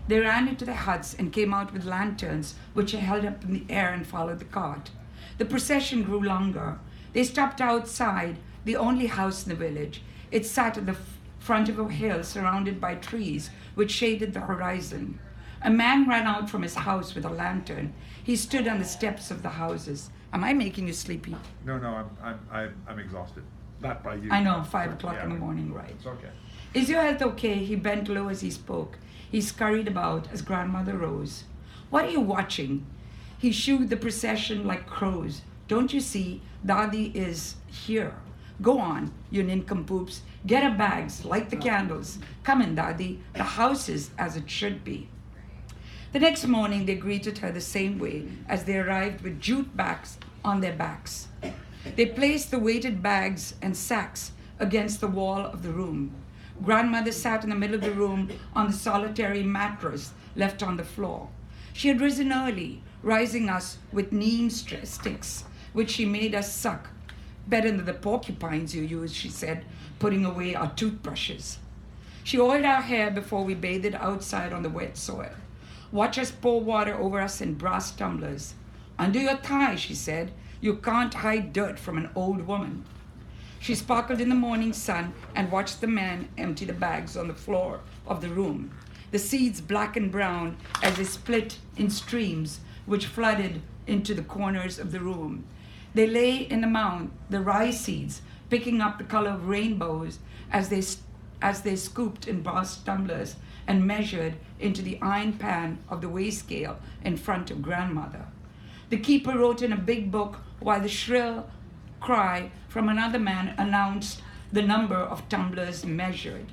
They ran into their huts and came out with lanterns, which they held up in the air and followed the cart. The procession grew longer. They stopped outside the only house in the village. It sat at the front of a hill surrounded by trees, which shaded the horizon. A man ran out from his house with a lantern. He stood on the steps of the houses. Am I making you sleepy? No, I'm exhausted. Not by you. I know, 5 o'clock in the morning, right? It's okay. Is your health okay? He bent low as he spoke. He scurried about as grandmother rose. What are you watching? He shooed the procession like crows. Don't you see? Dadi is here. Go on, you nincompoops. Get her bags, light the candles. Come in, Dadi. The house is as it should be. The next morning, they greeted her the same way as they arrived with jute bags on their backs. They placed the weighted bags and sacks against the wall of the room. Grandmother sat in the middle of the room on the solitary mattress left on the floor. She had risen early, rising us with neem sticks, which she made us suck. Better than the porcupines you use, she said, putting away our toothbrushes. She oiled our hair before we bathed outside on the wet soil. Watch us pour water over us in brass tumblers. Under your thigh, she said. You can't hide dirt from an old woman. She sparkled in the morning sun and watched the man empty the bags on the floor of the room. the seeds black and brown as they split in streams which flooded into the corners of the room. They lay in the mound, the rye seeds, picking up the color of rainbows as they scooped in brass tumblers and measured into the iron pan of the weigh scale in front of grandmother. The keeper wrote in a big book while the shrill cry from another man announced the number of tumblers measured.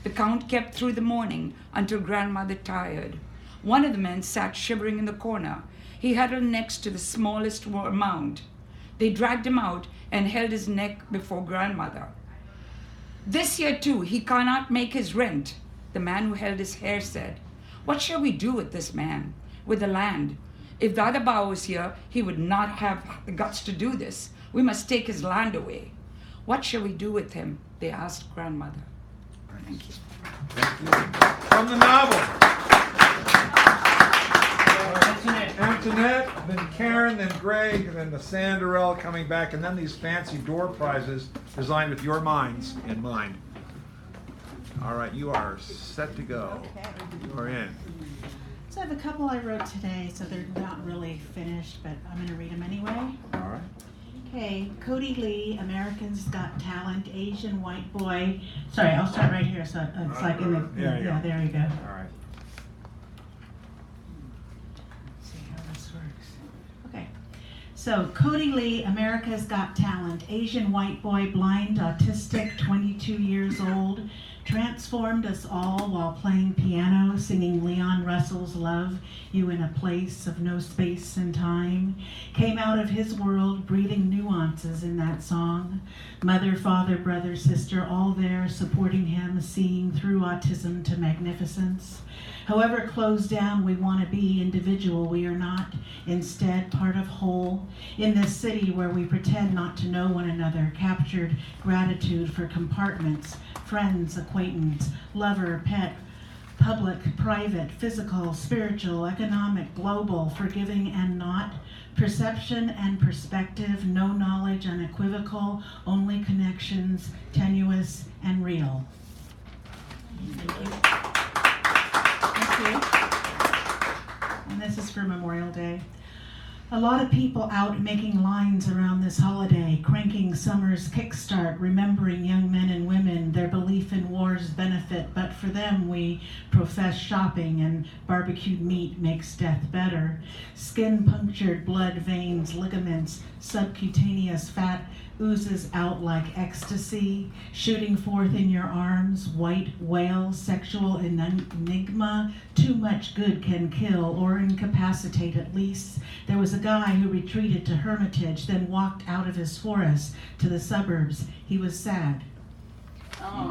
The count kept through the morning until grandmother tired. One of the men sat shivering in the corner. He huddled next to the smallest mound. They dragged him out and held his neck before grandmother. This year too, he cannot make his rent, the man who held his hair said. What shall we do with this man, with the land? If the other bow was here, he would not have the guts to do this. We must take his land away. What shall we do with him? They asked grandmother. Thank you. Thank you. From the novel. Antoinette, then Karen, then Greg, then the Sanderell coming back, and then these fancy door prizes designed with your minds in mind. All right, you are set to go. You are in. So I have a couple I wrote today, so they're not really finished, but I'm going to read them anyway. All right. Okay, Cody Lee, Americans Got Talent, Asian white boy. Sorry, I'll start right here, so it's like in the, yeah, there you go. All right. See how this works. Okay, so Cody Lee, America's Got Talent, Asian white boy, blind, autistic, 22 years old, transformed us all while playing piano, singing Leon Russell's Love You in a Place of No Space and Time. Came out of his world breathing nuances in that song. Mother, father, brother, sister, all there supporting him, seeing through autism to magnificence. However closed down we want to be, individual we are not, instead part of whole. In this city where we pretend not to know one another, captured gratitude for compartments, friends, acquaintance, lover, pet, public, private, physical, spiritual, economic, global, forgiving and not, perception and perspective, no knowledge, unequivocal, only connections, tenuous and real. Thank you. Thank you. And this is for Memorial Day. A lot of people out making lines around this holiday, cranking summer's kickstart, remembering young men and women, their belief in war's benefit, but for them we profess shopping and barbecued meat makes death better. Skin-punctured blood veins, ligaments, subcutaneous fat oozes out like ecstasy, shooting forth in your arms, white whale, sexual enigma, too much good can kill or incapacitate at least. There was a guy who retreated to Hermitage, then walked out of his forest to the suburbs. He was sad. Oh.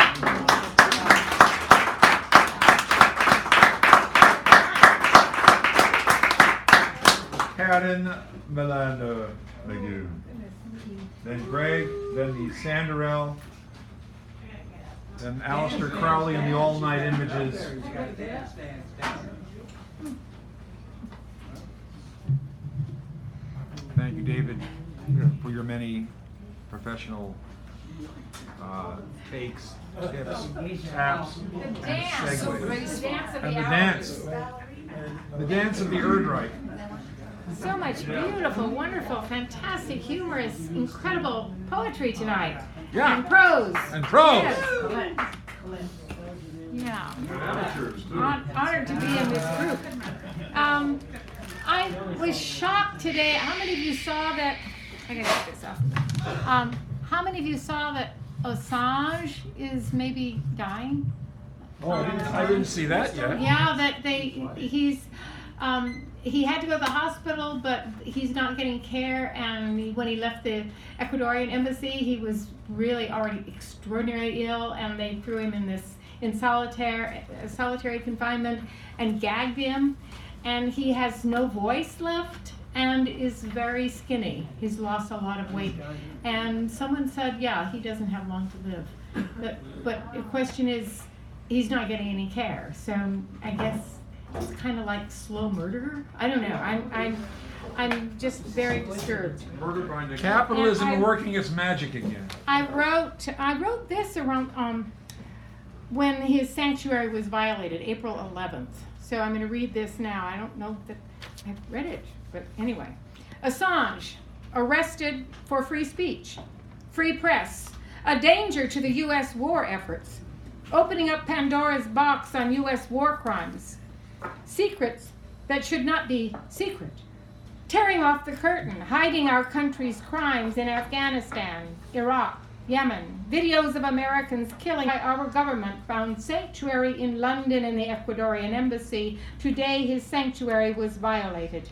Karen Milano Magoo. Then Greg, then the Sanderell, then Aleister Crowley and the All Night Images. Thank you, David, for your many professional takes, tips, taps, and segues. And the dance of the Erdreich. So much beautiful, wonderful, fantastic, humorous, incredible poetry tonight. Yeah. And prose. And prose. Yes. Yeah. Honored to be in this group. I was shocked today. How many of you saw that? I gotta get this off. How many of you saw that Assange is maybe dying? Oh, I didn't see that yet. Yeah, that he had to go to the hospital, but he's not getting care. And when he left the Ecuadorian embassy, he was really already extraordinarily ill, and they threw him in solitary confinement and gagged him. And he has no voice left and is very skinny. He's lost a lot of weight. And someone said, yeah, he doesn't have long to live. But the question is, he's not getting any care. So I guess it's kind of like slow murder. I don't know. I'm just very disturbed. Capitalism working its magic again. I wrote this around when his sanctuary was violated, April 11th. So I'm going to read this now. I don't know that I've read it, but anyway. Assange, arrested for free speech, free press, a danger to the U.S. war efforts, opening up Pandora's box on U.S. war crimes, secrets that should not be secret, tearing off the curtain, hiding our country's crimes in Afghanistan, Iraq, Yemen, videos of Americans killing by our government found sanctuary in London in the Ecuadorian embassy. Today his sanctuary was violated.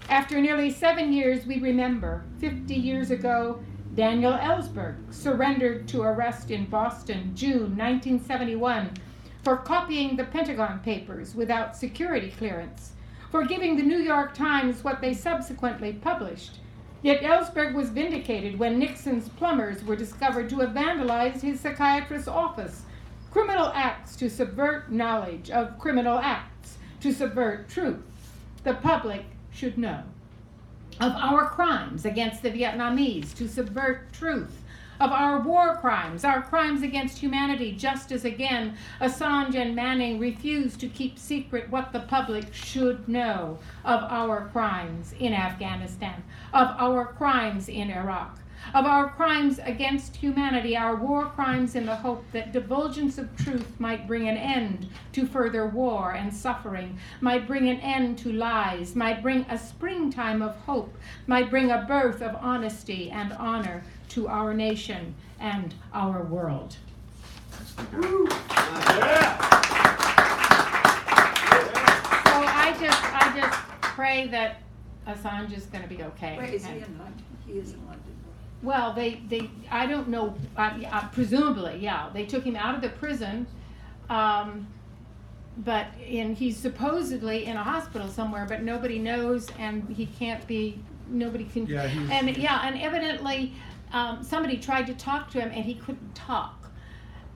After nearly 7 years, we remember 50 years ago, Daniel Ellsberg surrendered to arrest in Boston, June 1971, for copying the Pentagon Papers without security clearance, for giving the New York Times what they subsequently published. Yet Ellsberg was vindicated when Nixon's plumbers were discovered to have vandalized his psychiatrist's office. Criminal acts to subvert knowledge of criminal acts, to subvert truth. The public should know of our crimes against the Vietnamese, to subvert truth. Of our war crimes, our crimes against humanity, just as again Assange and Manning refused to keep secret what the public should know of our crimes in Afghanistan, of our crimes in Iraq, of our crimes against humanity, our war crimes, in the hope that divulgence of truth might bring an end to further war and suffering, might bring an end to lies, might bring a springtime of hope, might bring a birth of honesty and honor to our nation and our world. So I just pray that Assange is going to be okay. Where is he in London? He is in London. Well, I don't know, presumably, yeah, they took him out of the prison, but he's supposedly in a hospital somewhere, but nobody knows, and he can't be, nobody can, and evidently, somebody tried to talk to him and he couldn't talk,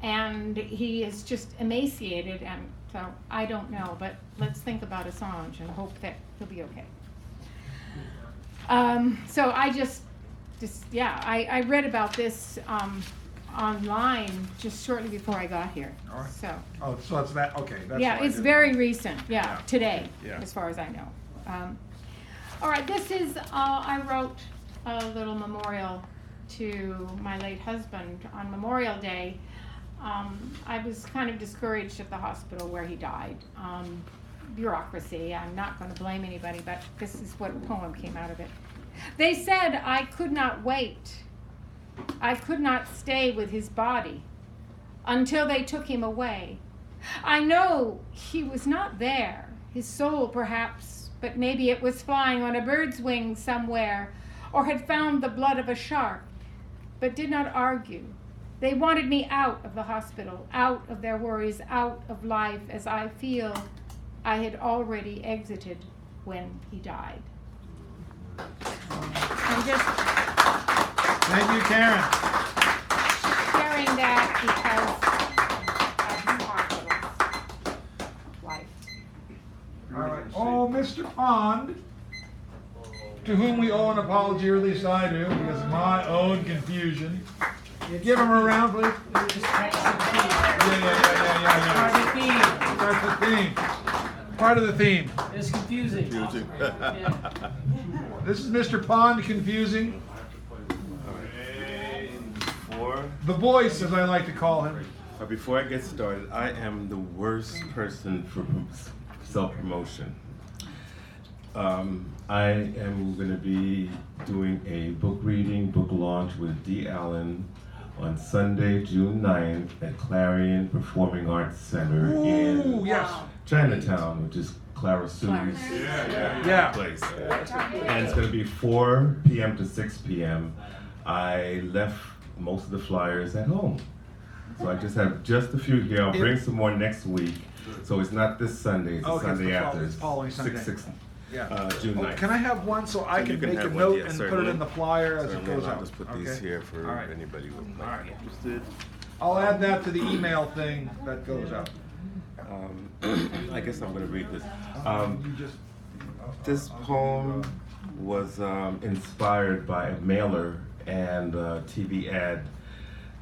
and he is just emaciated, and so I don't know, but let's think about Assange and hope that he'll be okay. So I read about this online just shortly before I got here. All right. So. So it's that, okay. That's Yeah, why I it's didn't very know. recent. Yeah, today, Yeah. as far as I know. All right, this is, I wrote a little memorial to my late husband on Memorial Day. I was kind of discouraged at the hospital where he died. Bureaucracy, I'm not going to blame anybody, but this is what poem came out of it. They said I could not wait. I could not stay with his body until they took him away. I know he was not there, his soul perhaps, but maybe it was flying on a bird's wing somewhere, or had found the blood of a shark, but did not argue. They wanted me out of the hospital, out of their worries, out of life, as I feel I had already exited when he died. I'm just Thank you, Karen. sharing that because of hospital life. All right. Oh, Mr. Pond, to whom we owe an apology, or at least I do, because of my own confusion. Give him a round, please. Yeah. That's the theme. Part of the theme. It's confusing. This is Mr. Pond confusing. The voice, as I like to call him. Before I get started, I am the worst person for self-promotion. I am going to be doing a book reading, book launch with Dee Allen on Sunday, June 9th at Clarion Performing Arts Center in Chinatown, which is Clara Sue's place. And it's going to be 4 p.m. to 6 p.m. I left most of the flyers at home. So I just have just a few here. I'll bring some more next week. So it's not this Sunday, it's the Sunday after. It's following Sunday. June 9th. Can I have one so I can make a note and put it in the flyer as it goes out? I'll just put these here for anybody who might be interested. I'll add that to the email thing that goes out. I guess I'm going to read this. This poem was inspired by a mailer and a TV ad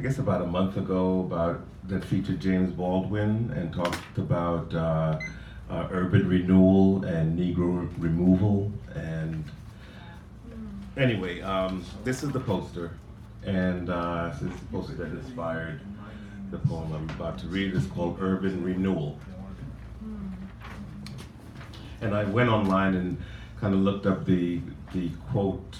I guess about a month ago, that featured James Baldwin and talked about urban renewal and Negro removal. And anyway, this is the poster, and this is the poster that inspired the poem I'm about to read. It's called Urban Renewal. And I went online and kind of looked up the quote,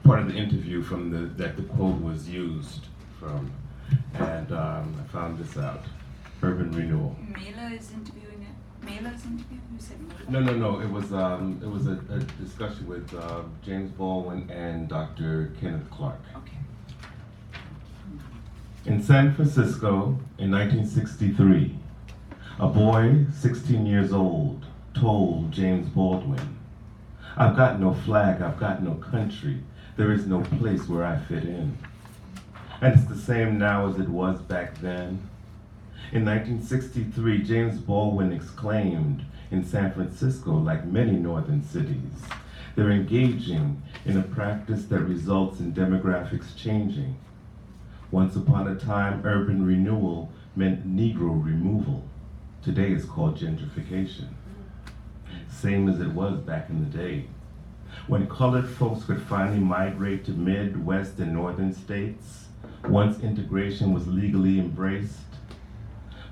part of the interview from that the quote was used from, and I found this out. Urban Renewal. Mela is interviewing it. Mela's interviewing? You said Mela? No. It was a discussion with James Baldwin and Dr. Kenneth Clark. Okay. In San Francisco in 1963, a boy 16 years old told James Baldwin, "I've got no flag, I've got no country, there is no place where I fit in." And it's the same now as it was back then. In 1963, James Baldwin exclaimed, in San Francisco, like many northern cities, they're engaging in a practice that results in demographics changing. Once upon a time, urban renewal meant Negro removal. Today it's called gentrification. Same as it was back in the day. When colored folks could finally migrate to Midwest and northern states, once integration was legally embraced,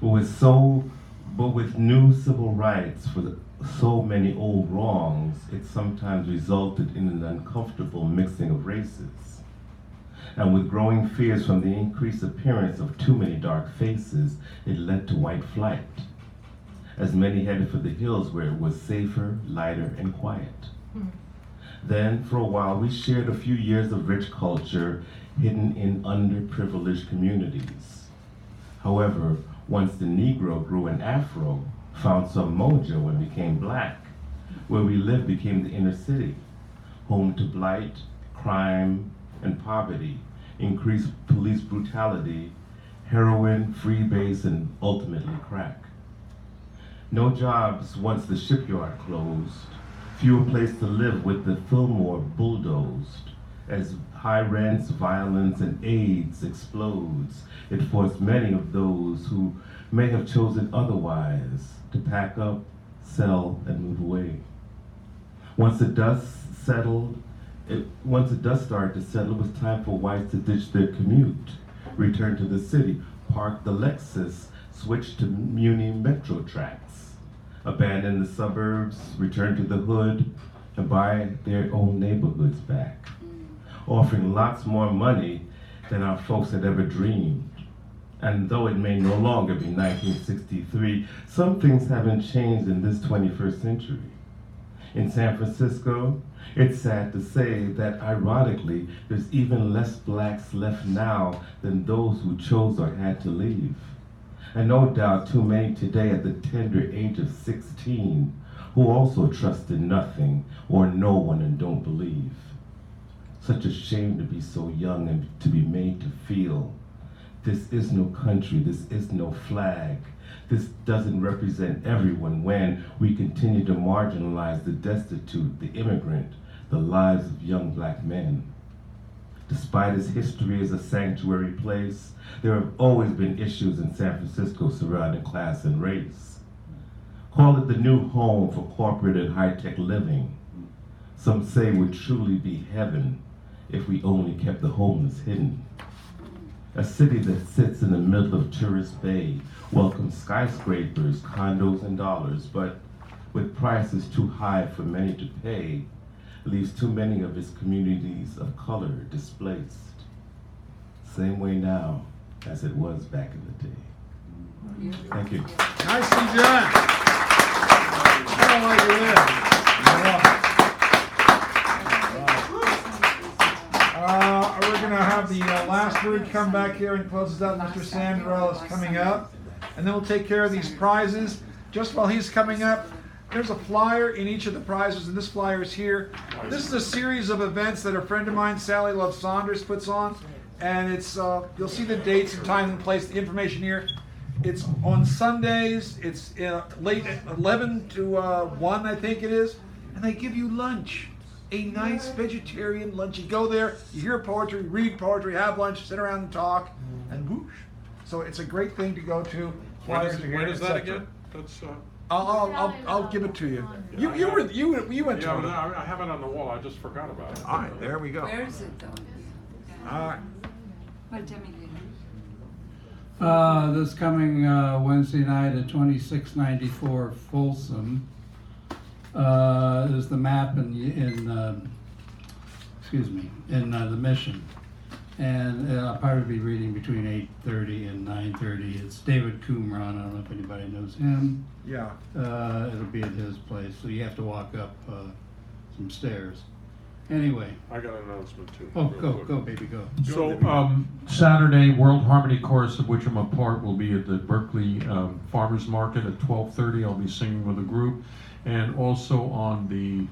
but with new civil rights for so many old wrongs, it sometimes resulted in an uncomfortable mixing of races. And with growing fears from the increased appearance of too many dark faces, it led to white flight, as many headed for the hills where it was safer, lighter, and quiet. Then, for a while, we shared a few years of rich culture hidden in underprivileged communities. However, once the Negro grew an afro, found some mojo, and became black, where we lived became the inner city, home to blight, crime, and poverty, increased police brutality, heroin, freebase, and ultimately crack. No jobs once the shipyard closed, fewer places to live with the Fillmore bulldozed. As high rents, violence, and AIDS explodes, it forced many of those who may have chosen otherwise to pack up, sell, and move away. Once the dust started to settle, it was time for whites to ditch their commute, return to the city, park the Lexus, switch to Muni Metro tracks, abandon the suburbs, return to the hood, and buy their own neighborhoods back, offering lots more money than our folks had ever dreamed. And though it may no longer be 1963, some things haven't changed in this 21st century. In San Francisco, it's sad to say that ironically, there's even less blacks left now than those who chose or had to leave. And no doubt too many today at the tender age of 16 who also trust in nothing or no one and don't believe. Such a shame to be so young and to be made to feel this is no country, this is no flag. This doesn't represent everyone when we continue to marginalize the destitute, the immigrant, the lives of young black men. Despite its history as a sanctuary place, there have always been issues in San Francisco surrounding class and race. Call it the new home for corporate and high-tech living. Some say would truly be heaven if we only kept the homeless hidden. A city that sits in the middle of Tourist Bay, welcomes skyscrapers, condos, and dollars, but with prices too high for many to pay, leaves too many of its communities of color displaced. Same way now as it was back in the day. Thank you. Nicely done. I don't like your lips. We're going to have the last word come back here and close us out. Mr. Sandrell is coming up. And then we'll take care of these prizes. Just while he's coming up, there's a flyer in each of the prizes, and this flyer is here. This is a series of events that a friend of mine, Sally Love Saunders, puts on. And it's you'll see the dates and time and place, the information here. It's on Sundays. It's late at 11 to 1, I think it is. And they give you lunch. a nice vegetarian lunch. You go there, you hear poetry, read poetry, have lunch, sit around and talk, and whoosh. So it's a great thing to go to. When is that again? That's. I'll give it to you. You went to it. I have it on the wall. I just forgot about it. All right, there we go. Where is it though? All right. Well, tell me later. This coming Wednesday night at 2694 Folsom is the map in the Mission, and I'll probably be reading between 8:30 and 9:30. It's David Qumran. I don't know if anybody knows him. Yeah. It'll be at his place, so you have to walk up some stairs. Anyway. I got an announcement too. Oh, go, baby, go. So Saturday, World Harmony Chorus, of which I'm a part, will be at the Berkeley Farmers Market at 12:30. I'll be singing with a group, and also on the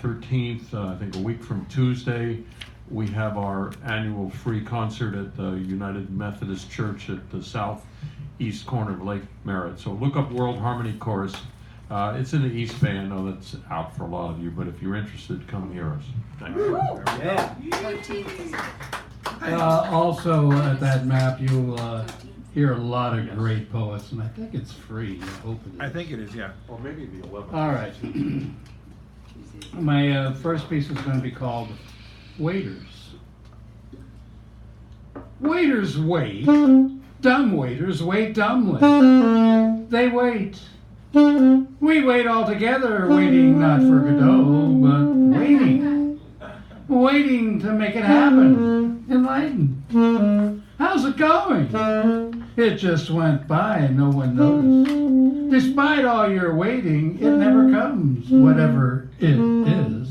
13th, I think a week from Tuesday, we have our annual free concert at the United Methodist Church at the southeast corner of Lake Merritt. So look up World Harmony Chorus. It's in the East Bay. I know that's out for a lot of you, but if you're interested, come hear us. Thank you. Also at that map, you'll hear a lot of great poets, and I think it's free. I hope it is. I think it is, yeah. Or maybe the 11th. All right. My first piece is going to be called Waiters. Waiters wait. Dumb waiters wait dumbly. They wait. We wait all together, waiting not for Godot, but waiting. Waiting to make it happen. Enlightened. How's it going? It just went by and no one noticed. Despite all your waiting, it never comes, whatever it is.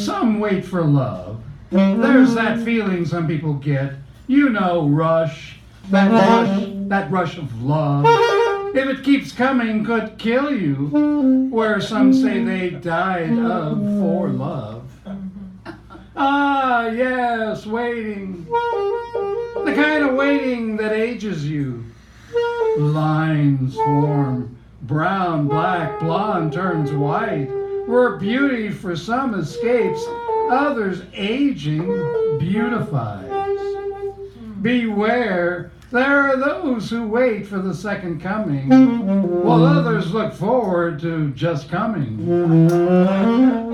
Some wait for love. There's that feeling some people get. You know, rush. That rush of love. If it keeps coming, could kill you. Where some say they died of for love. Ah, yes, waiting. The kind of waiting that ages you. Lines form. Brown, black, blonde turns white. Where beauty for some escapes, others aging beautifies. Beware. There are those who wait for the second coming, while others look forward to just coming.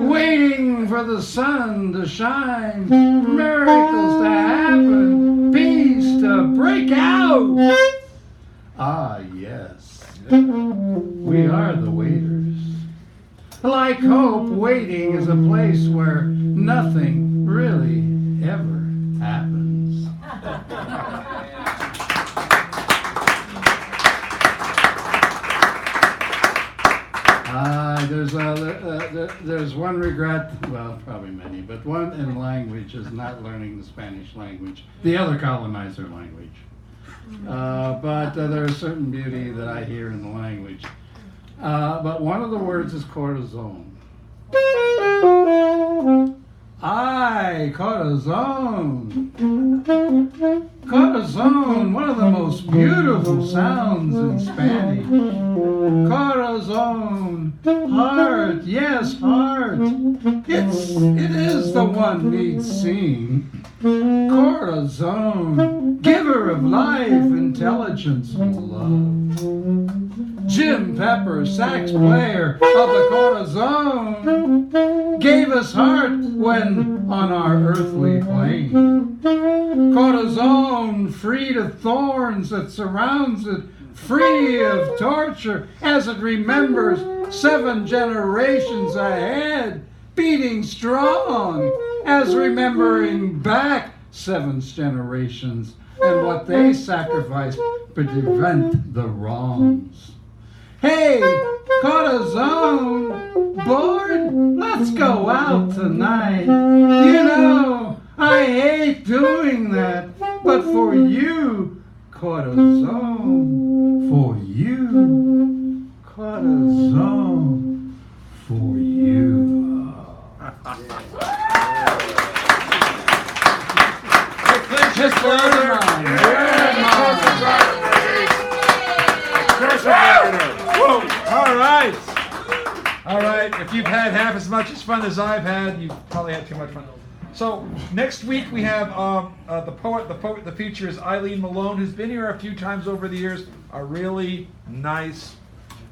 Waiting for the sun to shine, miracles to happen, peace to break out. Ah, yes, we are the waiters. Like hope, waiting is a place where nothing really ever happens. There's one regret, well, probably many, but one in language is not learning the Spanish language, the other colonizer language. But there is certain beauty that I hear in the language. But one of the words is corazon. Ay, corazon. Corazon, one of the most beautiful sounds in Spanish. Corazon, heart, yes, heart. It is the one needs seeing. Corazon, giver of life, intelligence, and love. Jim Pepper, sax player of the Corazon, gave us heart when on our earthly plane. Corazon, freed of thorns that surrounds it, free of torture, as it remembers 7 generations ahead, beating strong, as remembering back 7 generations and what they sacrificed to prevent the wrongs. Hey, Corazon, bored? Let's go out tonight. You know, I hate doing that, but for you, Corazon, for you, Corazon, for you. Just All right. All right, if you've had half as much fun as I've had, you've probably had too much fun. So next week we have the poet. The feature is Eileen Malone, who's been here a few times over the years. A really nice,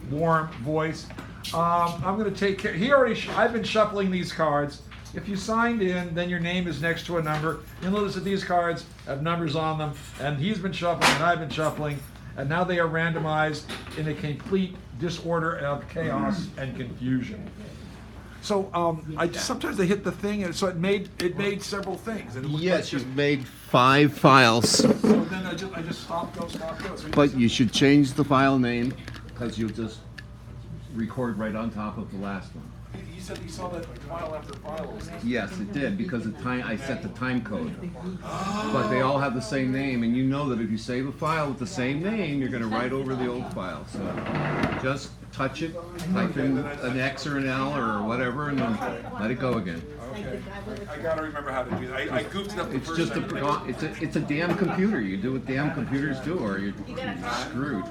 warm voice. I'm going to take care. I've been shuffling these cards. If you signed in, then your name is next to a number. You'll notice that these cards have numbers on them, and he's been shuffling, and I've been shuffling, and now they are randomized in a complete disorder of chaos and confusion. So sometimes they hit the thing, and so it made several things. And it looked Yes, like you've made 5 files. So then I just stop, go. So But you should change the file name, because you'll just record right on top of the last one. He said he saw that file after file. Yes, it did, because I set the time code. But they all have the same name, and you know that if you save a file with the same name, you're going to write over the old file. So just touch it, type in an X or an L or whatever, and then let it go again. Okay. I gotta remember how to do that. I goofed it up the It's first just time. it's a damn computer. You do what damn computers do, or you're screwed.